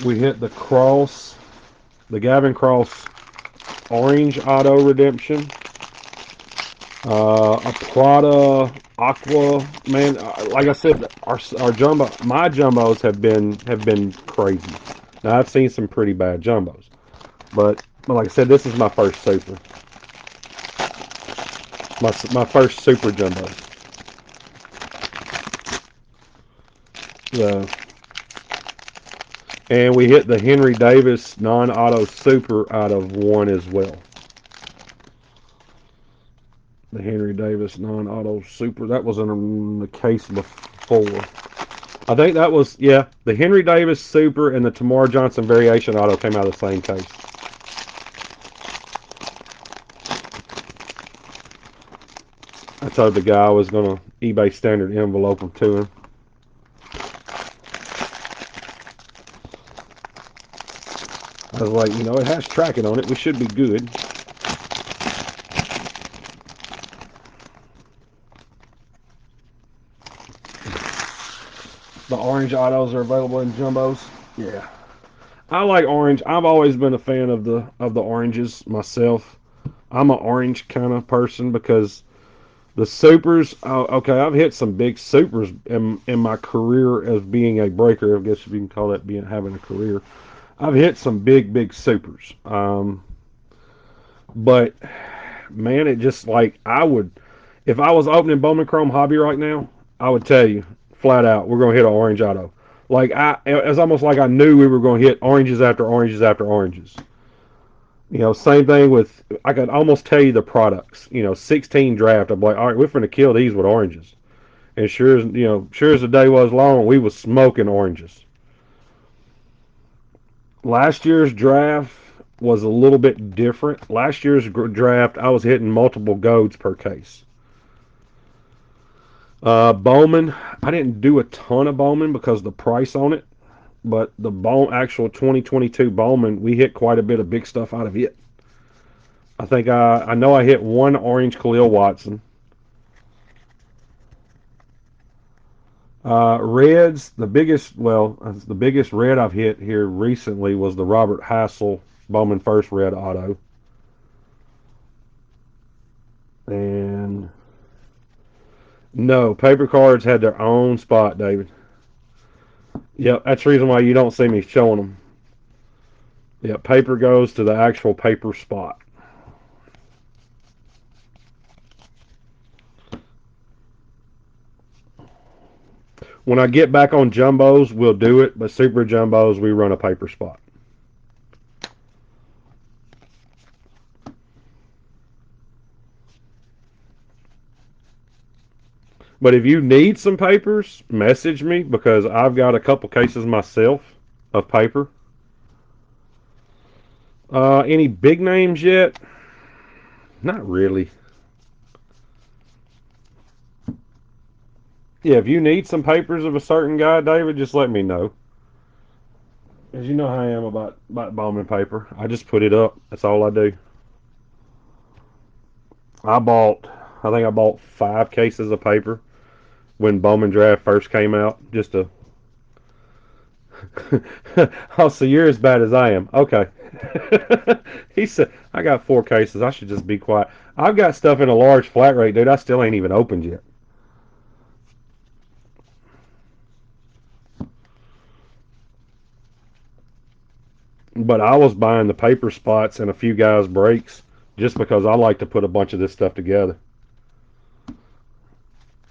We hit the Gavin Cross orange auto redemption. A Prada Aqua, man. Like I said, our jumbo, my jumbos have been crazy. Now I've seen some pretty bad jumbos, but like I said, this is my first super, my first super jumbo. Yeah, and we hit the Henry Davis non-auto super out of one as well. The Henry Davis non-auto super that was in the case before. I think that was, yeah, the Henry Davis Super and the Tamar Johnson Variation Auto came out of the same case. I told the guy I was going to eBay standard envelope them to him. I was like, it has tracking on it. We should be good. The orange autos are available in jumbos. Yeah. I like orange. I've always been a fan of the oranges myself. I'm an orange kind of person because the supers, okay, I've hit some big supers in my career as being a breaker. I guess if you can call that being having a career. I've hit some big supers. But man, it just like I would, if I was opening Bowman Chrome Hobby right now, I would tell you flat out we're gonna hit an orange auto. Like it's almost like I knew we were gonna hit oranges after oranges after oranges. Same thing with, I could almost tell you the products. 16 draft. I'm like, all right, we're finna kill these with oranges. And sure as the day was long, we was smoking oranges. Last year's draft was a little bit different. Last year's draft, I was hitting multiple goads per case. Bowman, I didn't do a ton of Bowman because of the price on it, but the actual 2022 Bowman, we hit quite a bit of big stuff out of it. I think I know I hit one orange Khalil Watson. Reds, the biggest red I've hit here recently was the Robert Hassel Bowman First Red Auto. And no, paper cards had their own spot, David. Yep, that's the reason why you don't see me showing them. Yep, paper goes to the actual paper spot. When I get back on jumbos, we'll do it, but super jumbos, we run a paper spot. But if you need some papers, message me because I've got a couple cases myself of paper. Any big names yet? Not really. Yeah, if you need some papers of a certain guy, David, just let me know. As you know how I am about Bowman paper. I just put it up. That's all I do. I bought, I think I bought 5 cases of paper when Bowman Draft first came out. Just to. Oh, so you're as bad as I am. Okay. He said, I got 4 cases. I should just be quiet. I've got stuff in a large flat rate, dude. I still ain't even opened yet. But I was buying the paper spots and a few guys' breaks just because I like to put a bunch of this stuff together.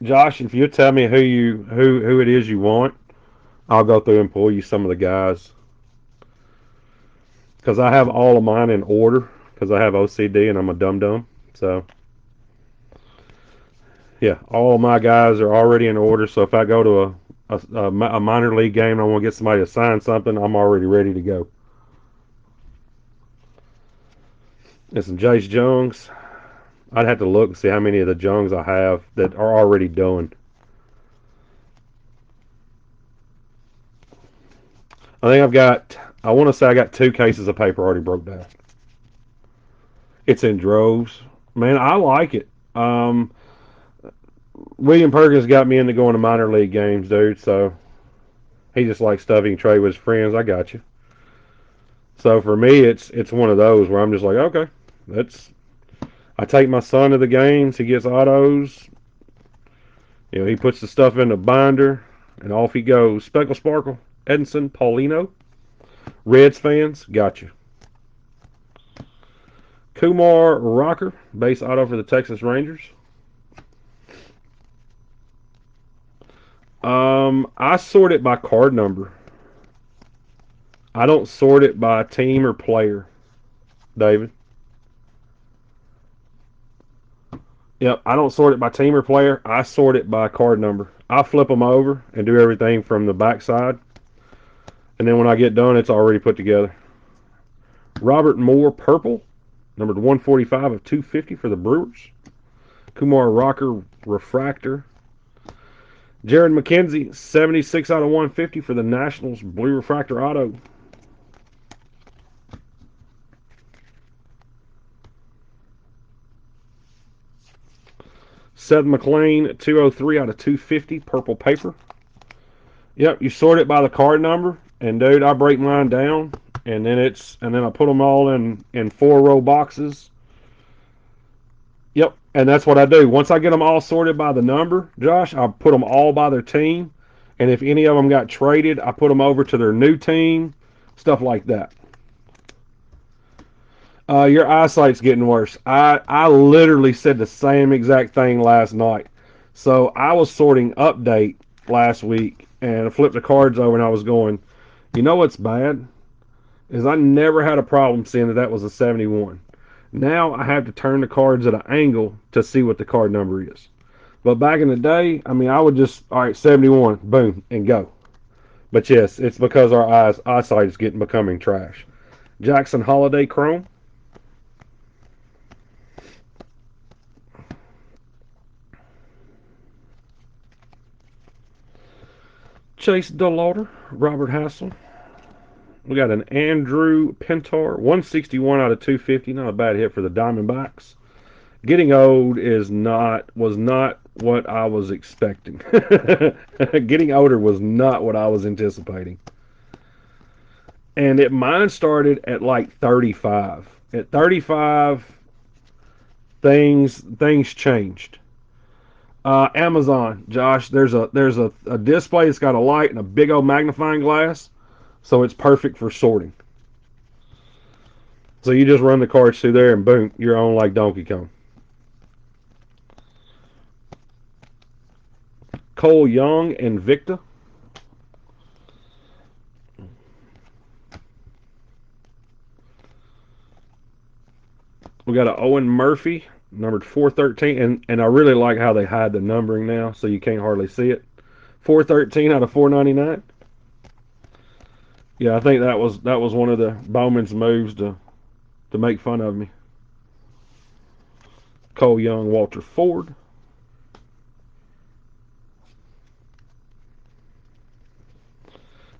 Josh, if you tell me who it is you want, I'll go through and pull you some of the guys because I have all of mine in order because I have OCD and I'm a dum dum. So yeah, all of my guys are already in order. So if I go to a minor league game and I want to get somebody to sign something, I'm already ready to go. And some Jace Jungs. I'd have to look and see how many of the Jungs I have that are already done. I think I want to say I got 2 cases of paper already broke down. It's in droves. Man, I like it. William Perkins got me into going to minor league games, dude. So he just likes stuff he can trade with his friends. I got you. So for me, it's one of those where I'm just like, okay, that's. I take my son to the games. He gets autos. You know, he puts the stuff in the binder, and off he goes. Speckle Sparkle, Edinson, Paulino, Reds fans, got you. Kumar Rocker, base auto for the Texas Rangers. I sort it by card number. I don't sort it by team or player, David. Yep, I don't sort it by team or player. I sort it by card number. I flip them over and do everything from the backside. And then when I get done, it's already put together. Robert Moore, purple, numbered 145 of 250 for the Brewers. Kumar Rocker, refractor. Jared McKenzie, 76 out of 150 for the Nationals, blue refractor auto. Seth McLean, 203 out of 250, purple paper. Yep, you sort it by the card number, and dude, I break mine down, and then I put them all in 4-row boxes. Yep, and that's what I do. Once I get them all sorted by the number, Josh, I put them all by their team, and if any of them got traded, I put them over to their new team, stuff like that. Your eyesight's getting worse. I literally said the same exact thing last night. So I was sorting update last week, and I flipped the cards over, and I was going, you know what's bad? Is I never had a problem seeing that was a 71. Now I have to turn the cards at an angle to see what the card number is. But back in the day, I mean, I would just, all right, 71, boom, and go. But yes, it's because our eyesight is becoming trash. Jackson Holiday Chrome. Chase Delauder, Robert Hassel. We got an Andrew Pintar, 161 out of 250. Not a bad hit for the Diamondbacks. Getting old was not what I was expecting. Getting older was not what I was anticipating. And mine started at like 35. At 35, things changed. Amazon, Josh. There's a display that's got a light and a big old magnifying glass, so it's perfect for sorting. So you just run the cards through there, and boom, you're on like Donkey Kong. Cole Young and Victor. We got an Owen Murphy, numbered 413, and I really like how they hide the numbering now, so you can't hardly see it. 413 out of 499. Yeah, I think that was one of the Bowman's moves to make fun of me. Cole Young, Walter Ford.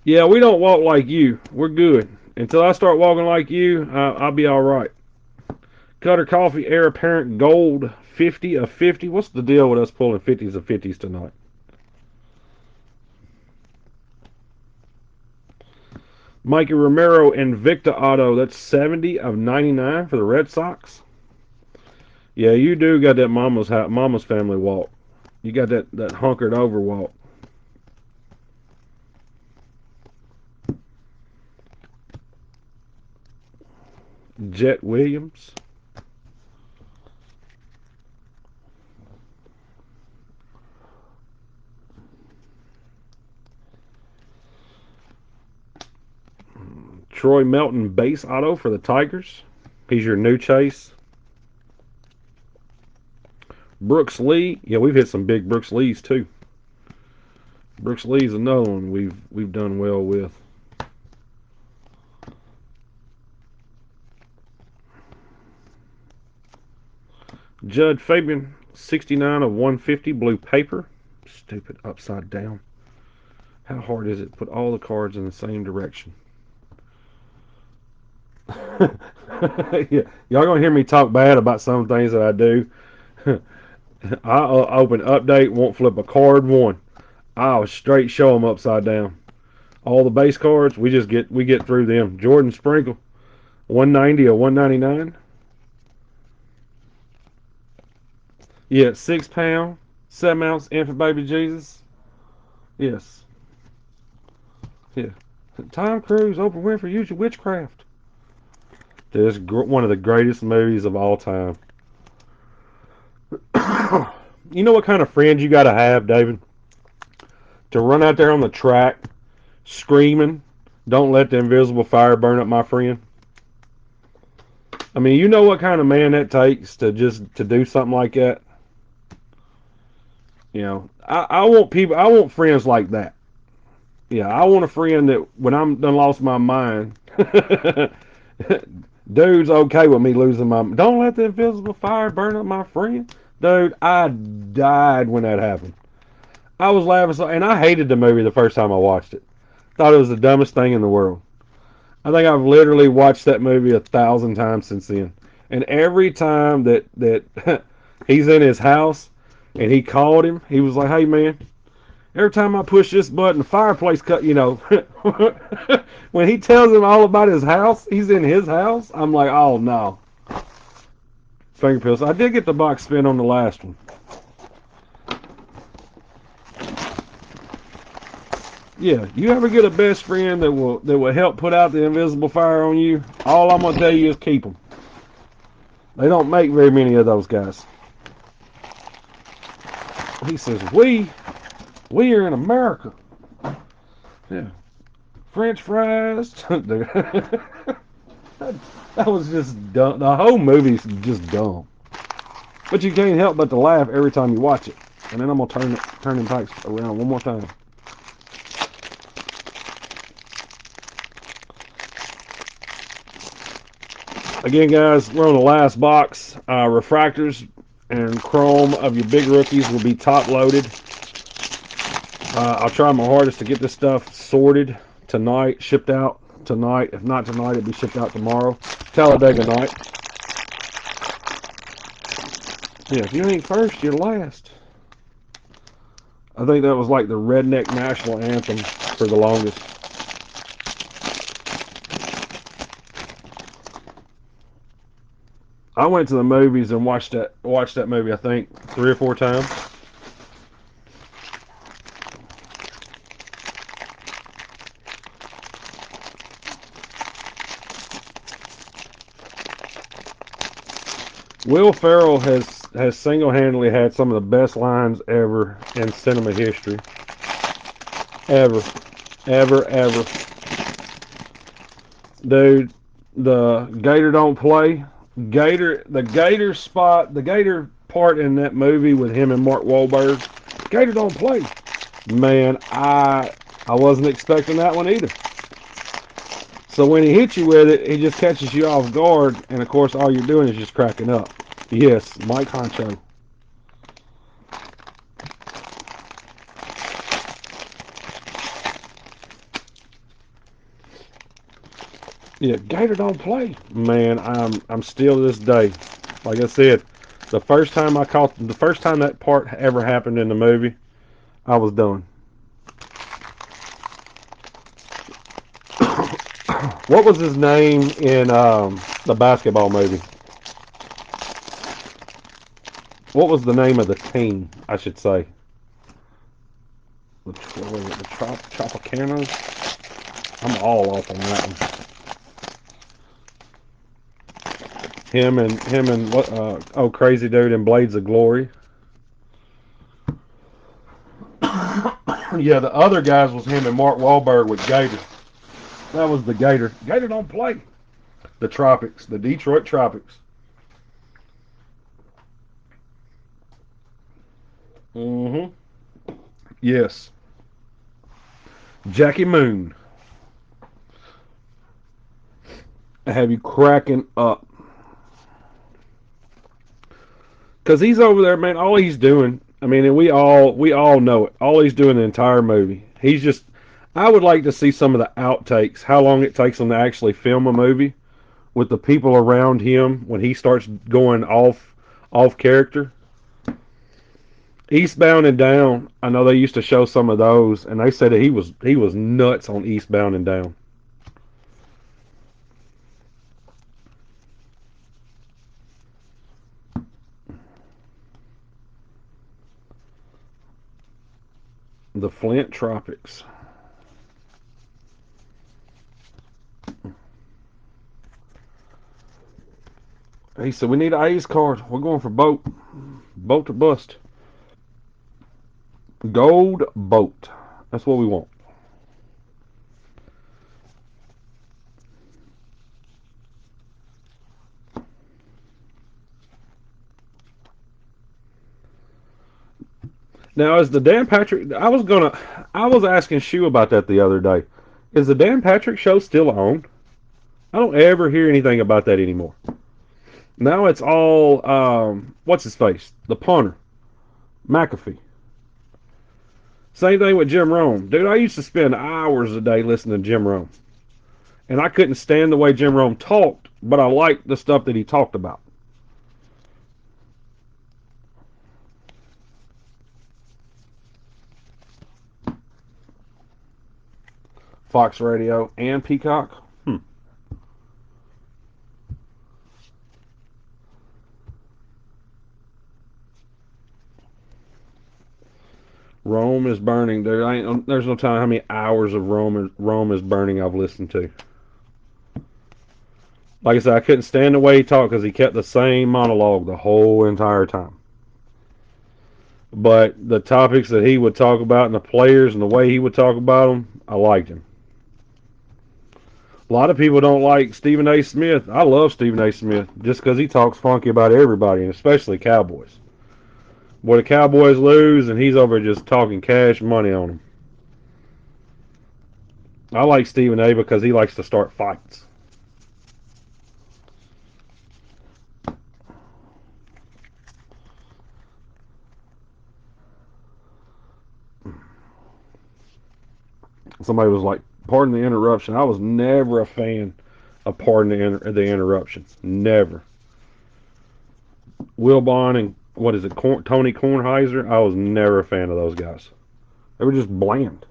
Yeah, we don't walk like you. We're good. Until I start walking like you, I'll be all right. Cutter Coffee, Heir Apparent Gold, 50 of 50. What's the deal with us pulling 50s of 50s tonight? Mikey Romero and Victor Otto, that's 70 of 99 for the Red Sox. Yeah, you do got that mama's family walk. You got that hunkered over walk. Jet Williams. Troy Melton base auto for the Tigers. He's your new chase. Brooks Lee. Yeah, we've hit some big Brooks Lees too. Brooks Lee's another one we've done well with. Judd Fabian, 69 of 150, blue paper. Stupid upside down. How hard is it to put all the cards in the same direction? Yeah, y'all gonna hear me talk bad about some things that I do. I open update, won't flip a card one. I'll straight show them upside down. All the base cards, we get through them. Jordan Sprinkle, 190 or 199. Yeah, 6 pound, 7 ounce infant baby Jesus. Yes. Yeah. Tom Cruise, Oprah Winfrey, use your witchcraft. This is one of the greatest movies of all time. You know what kind of friends you got to have, David? To run out there on the track screaming, "Don't let the invisible fire burn up my friend." I mean, you know what kind of man that takes to do something like that. You know, I want friends like that. Yeah, I want a friend that when I'm done lost my mind, dude's okay with me losing my. Don't let the invisible fire burn up my friend, dude. I died when that happened. I was laughing so, and I hated the movie the first time I watched it. Thought it was the dumbest thing in the world. I think I've literally watched that movie 1,000 times since then. And every time that he's in his house and he called him, he was like, "Hey man, every time I push this button, the fireplace cut." You know, when he tells him all about his house, he's in his house. I'm like, "Oh no." Finger pills. I did get the box spin on the last one. Yeah, you ever get a best friend that will help put out the invisible fire on you? All I'm gonna tell you is keep them. They don't make very many of those guys. He says, we are in America. Yeah, French fries. that was just dumb. The whole movie's just dumb. But you can't help but to laugh every time you watch it. And then I'm gonna turn the packs around one more time. Again, guys, we're on the last box. Refractors and chrome of your big rookies will be top loaded. I'll try my hardest to get this stuff sorted tonight, shipped out tonight. If not tonight, it'll be shipped out tomorrow. Talladega night. Yeah, if you ain't first, you're last. I think that was like the redneck national anthem for the longest. I went to the movies and watched that movie, I think, 3 or 4 times. Will Ferrell has single-handedly had some of the best lines ever in cinema history. Ever. Ever, ever. Dude, the Gator don't play. The Gator spot, the Gator part in that movie with him and Mark Wahlberg. Gator don't play. Man, I wasn't expecting that one either. So when he hits you with it, he just catches you off guard, and of course all you're doing is just cracking up. Yes, Mike Honcho. Yeah, Gator don't play. Man, I'm still to this day. Like I said, the first time that part ever happened in the movie, I was done. What was his name in the basketball movie? What was the name of the team? I should say the Tropicanos. I'm all off on that one. Him and what? Crazy dude in Blades of Glory. Yeah, the other guys was him and Mark Wahlberg with Gator. That was the Gator. Gator don't play. The Tropics, the Detroit Tropics. Mm-hmm. Yes. Jackie Moon. I have you cracking up. Cause he's over there, man. All he's doing, I mean, and we all know it. All he's doing the entire movie. He's just. I would like to see some of the outtakes. How long it takes him to actually film a movie with the people around him when he starts going off character. Eastbound and Down. I know they used to show some of those, and they said that he was nuts on Eastbound and Down. The Flint Tropics. He said we need an A's card. We're going for boat or bust. Gold boat. That's what we want. Now is the Dan Patrick? I was asking Shu about that the other day. Is the Dan Patrick show still on? I don't ever hear anything about that anymore. Now it's all what's his face, the punter, McAfee. Same thing with Jim Rome, dude. I used to spend hours a day listening to Jim Rome, and I couldn't stand the way Jim Rome talked, but I liked the stuff that he talked about. Fox Radio and Peacock. Rome is burning, dude. There's no telling how many hours of Rome is burning I've listened to. Like I said, I couldn't stand the way he talked because he kept the same monologue the whole entire time. But the topics that he would talk about and the players and the way he would talk about them, I liked him. A lot of people don't like Stephen A. Smith. I love Stephen A. Smith just because he talks funky about everybody, and especially Cowboys. Boy, the Cowboys lose, and he's over just talking cash money on them. I like Stephen A. because he likes to start fights. Somebody was like, "Pardon the interruption." I was never a fan of "Pardon the Interruption." Never. Wilbon and what is it, Tony Kornheiser? I was never a fan of those guys. They were just bland.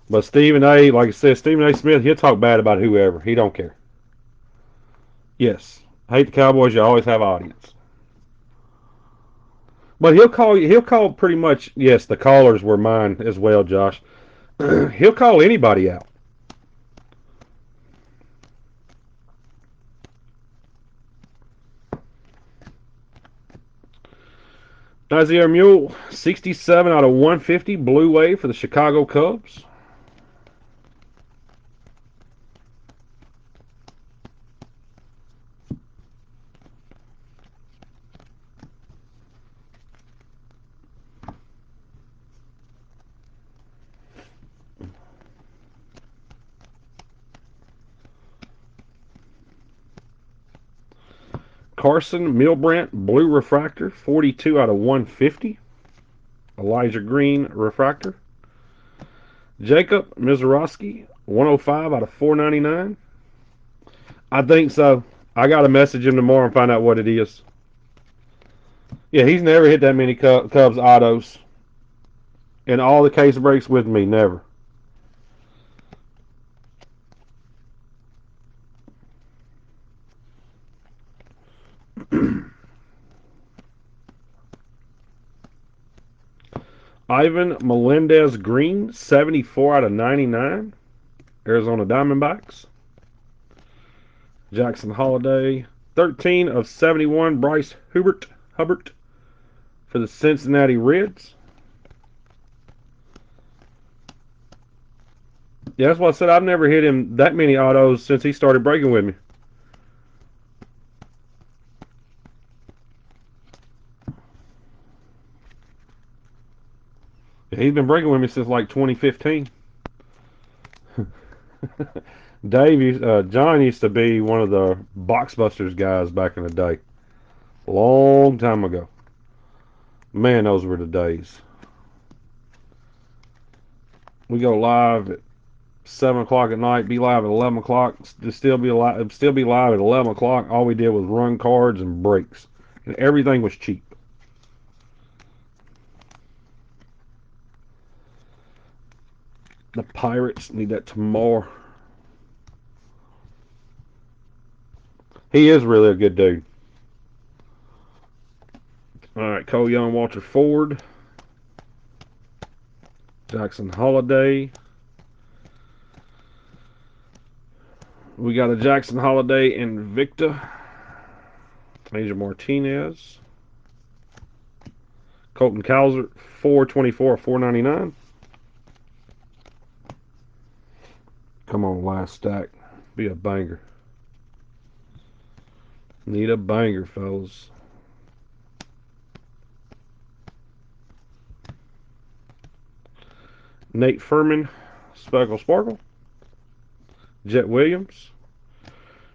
But Stephen A, like I said, Stephen A. Smith, he'll talk bad about whoever. He don't care. Yes, hate the Cowboys. You always have audience. But he'll call you. He'll call pretty much. Yes, the callers were mine as well, Josh. He'll call anybody out. Isaiah Mule, 67 out of 150, blue wave for the Chicago Cubs. Carson Milbrandt, blue refractor, 42 out of 150. Elijah Green refractor. Jacob Mizorowski, 105 out of 499. I think so. I got to message him tomorrow and find out what it is. Yeah, he's never hit that many Cubs autos in all the case breaks with me. Never. Ivan Melendez Green, 74 out of 99. Arizona Diamondbacks. Jackson Holiday, 13 of 71. Bryce Hubbert for the Cincinnati Reds. Yeah, that's what I said. I've never hit him that many autos since he started breaking with me. He's been breaking with me since like 2015. John used to be one of the Boxbusters guys back in the day. Long time ago. Man, those were the days. We go live at 7 o'clock at night, be live at 11 o'clock, still be live at 11 o'clock. All we did was run cards and breaks, and everything was cheap. The Pirates need that tomorrow. He is really a good dude. All right, Cole Young, Walter Ford, Jackson Holiday. We got a Jackson Holiday Invicta. Major Martinez. Colton Cowser, 424, 499. Come on, last stack. Be a banger. Need a banger, fellas. Nate Furman, Speckle Sparkle. Jet Williams.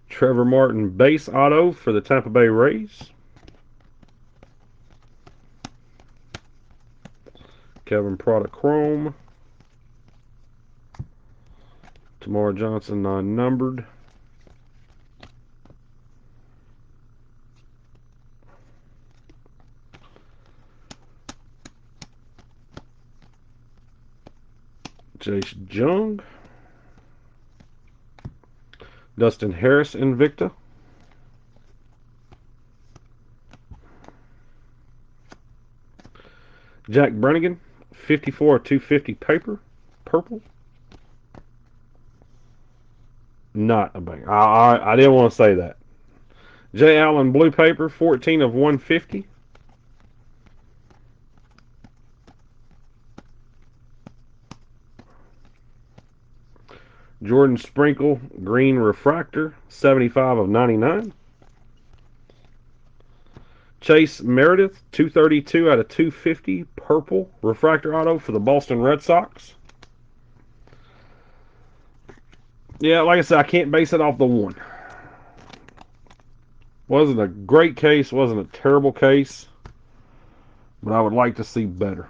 Trevor Martin, base auto for the Tampa Bay Rays. Kevin Prada Chrome. Tamar Johnson, non-numbered. Jace Jung. Dustin Harris, Invicta. Jack Brannigan, 54 250 paper, purple. Not a bang. I didn't want to say that. Jay Allen, blue paper, 14 of 150. Jordan Sprinkle, green refractor, 75 of 99. Chase Meredith, 232 out of 250, purple refractor auto for the Boston Red Sox. Yeah, like I said, I can't base it off the one. Wasn't a great case, wasn't a terrible case, but I would like to see better.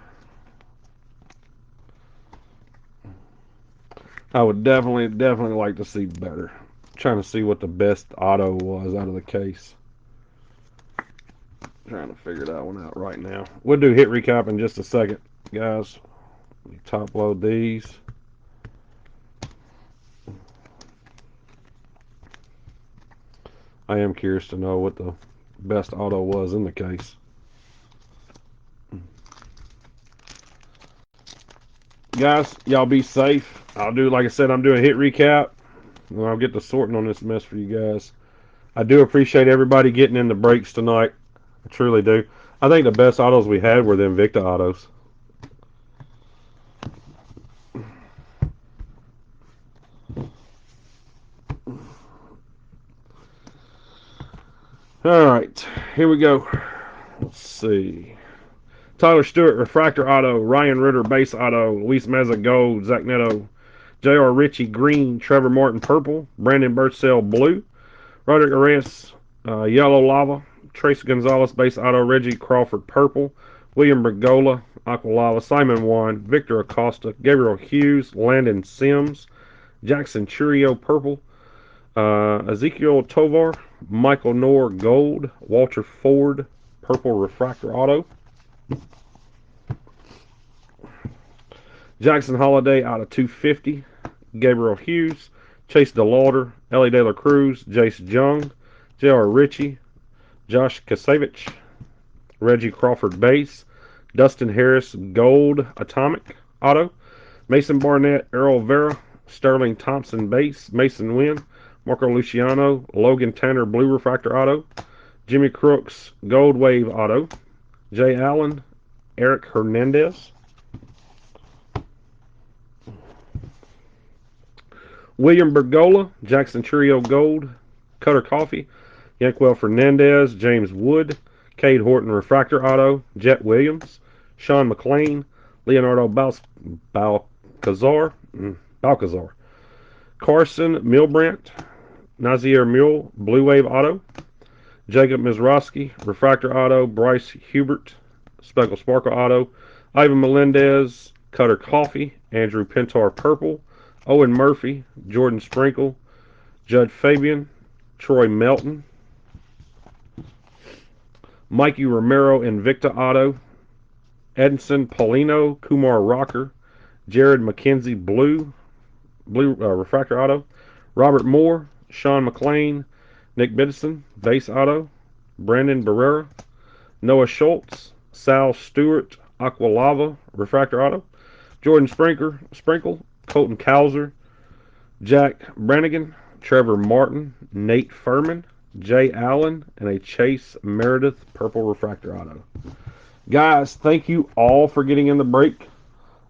I would definitely like to see better. Trying to see what the best auto was out of the case. Trying to figure that one out right now. We'll do hit recap in just a second, guys. Top load these. I am curious to know what the best auto was in the case. Guys, y'all be safe. I'll do, like I said, I'm doing a hit recap, and I'll get to sorting on this mess for you guys. I do appreciate everybody getting in the breaks tonight. I truly do. I think the best autos we had were the Invicta autos. All right, here we go. Let's see. Tyler Stewart, Refractor Auto. Ryan Ritter, Base Auto. Luis Meza, Gold. Zach Neto, J.R. Ritchie, Green. Trevor Martin, Purple. Brandon Birdsell, Blue. Roderick Arias, Yellow Lava. Trace Gonzalez, Base Auto. Reggie Crawford, Purple. William Bergola, Aqua Lava. Simon Juan. Victor Acosta. Gabriel Hughes. Landon Sims. Jackson Churio, Purple. Ezekiel Tovar. Michael Knorr, Gold. Walter Ford, Purple Refractor Auto. Jackson Holiday out of 250. Gabriel Hughes. Chase DeLauder. Ellie De La Cruz. Jace Jung. J.R. Ritchie. Josh Kasevich. Reggie Crawford Base. Dustin Harris Gold Atomic Auto. Mason Barnett. Errol Vera. Sterling Thompson Base. Mason Wynn. Marco Luciano. Logan Tanner Blue Refractor Auto. Jimmy Crooks Gold Wave Auto. Jay Allen. Eric Hernandez. William Bergola, Jackson Trio Gold, Cutter Coffee, Yankwell Fernandez, James Wood, Cade Horton Refractor Auto, Jet Williams, Sean McLean, Leonardo Balcazar, Balcazar, Carson Milbrandt, Nazir Mule, Blue Wave Auto, Jacob Mizrowski, Refractor Auto, Bryce Hubert, Speckle Sparkle Auto, Ivan Melendez, Cutter Coffee, Andrew Pintar Purple, Owen Murphy, Jordan Sprinkle, Judd Fabian, Troy Melton, Mikey Romero Invicta Auto, Edinson Paulino, Kumar Rocker, Jared McKenzie Blue Refractor Auto, Robert Moore, Sean McLean, Nick Biddison, Base Auto, Brandon Barrera, Noah Schultz, Sal Stewart, Aqualava, Refractor Auto, Jordan Sprinkle, Colton Cowser, Jack Brannigan, Trevor Martin, Nate Furman, Jay Allen, and a Chase Meredith Purple Refractor Auto. Guys, thank you all for getting in the break.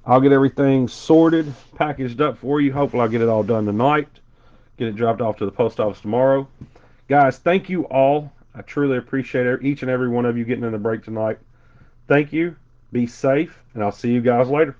I'll get everything sorted, packaged up for you. Hopefully I'll get it all done tonight. Get it dropped off to the post office tomorrow. Guys, thank you all. I truly appreciate each and every one of you getting in the break tonight. Thank you. Be safe, and I'll see you guys later.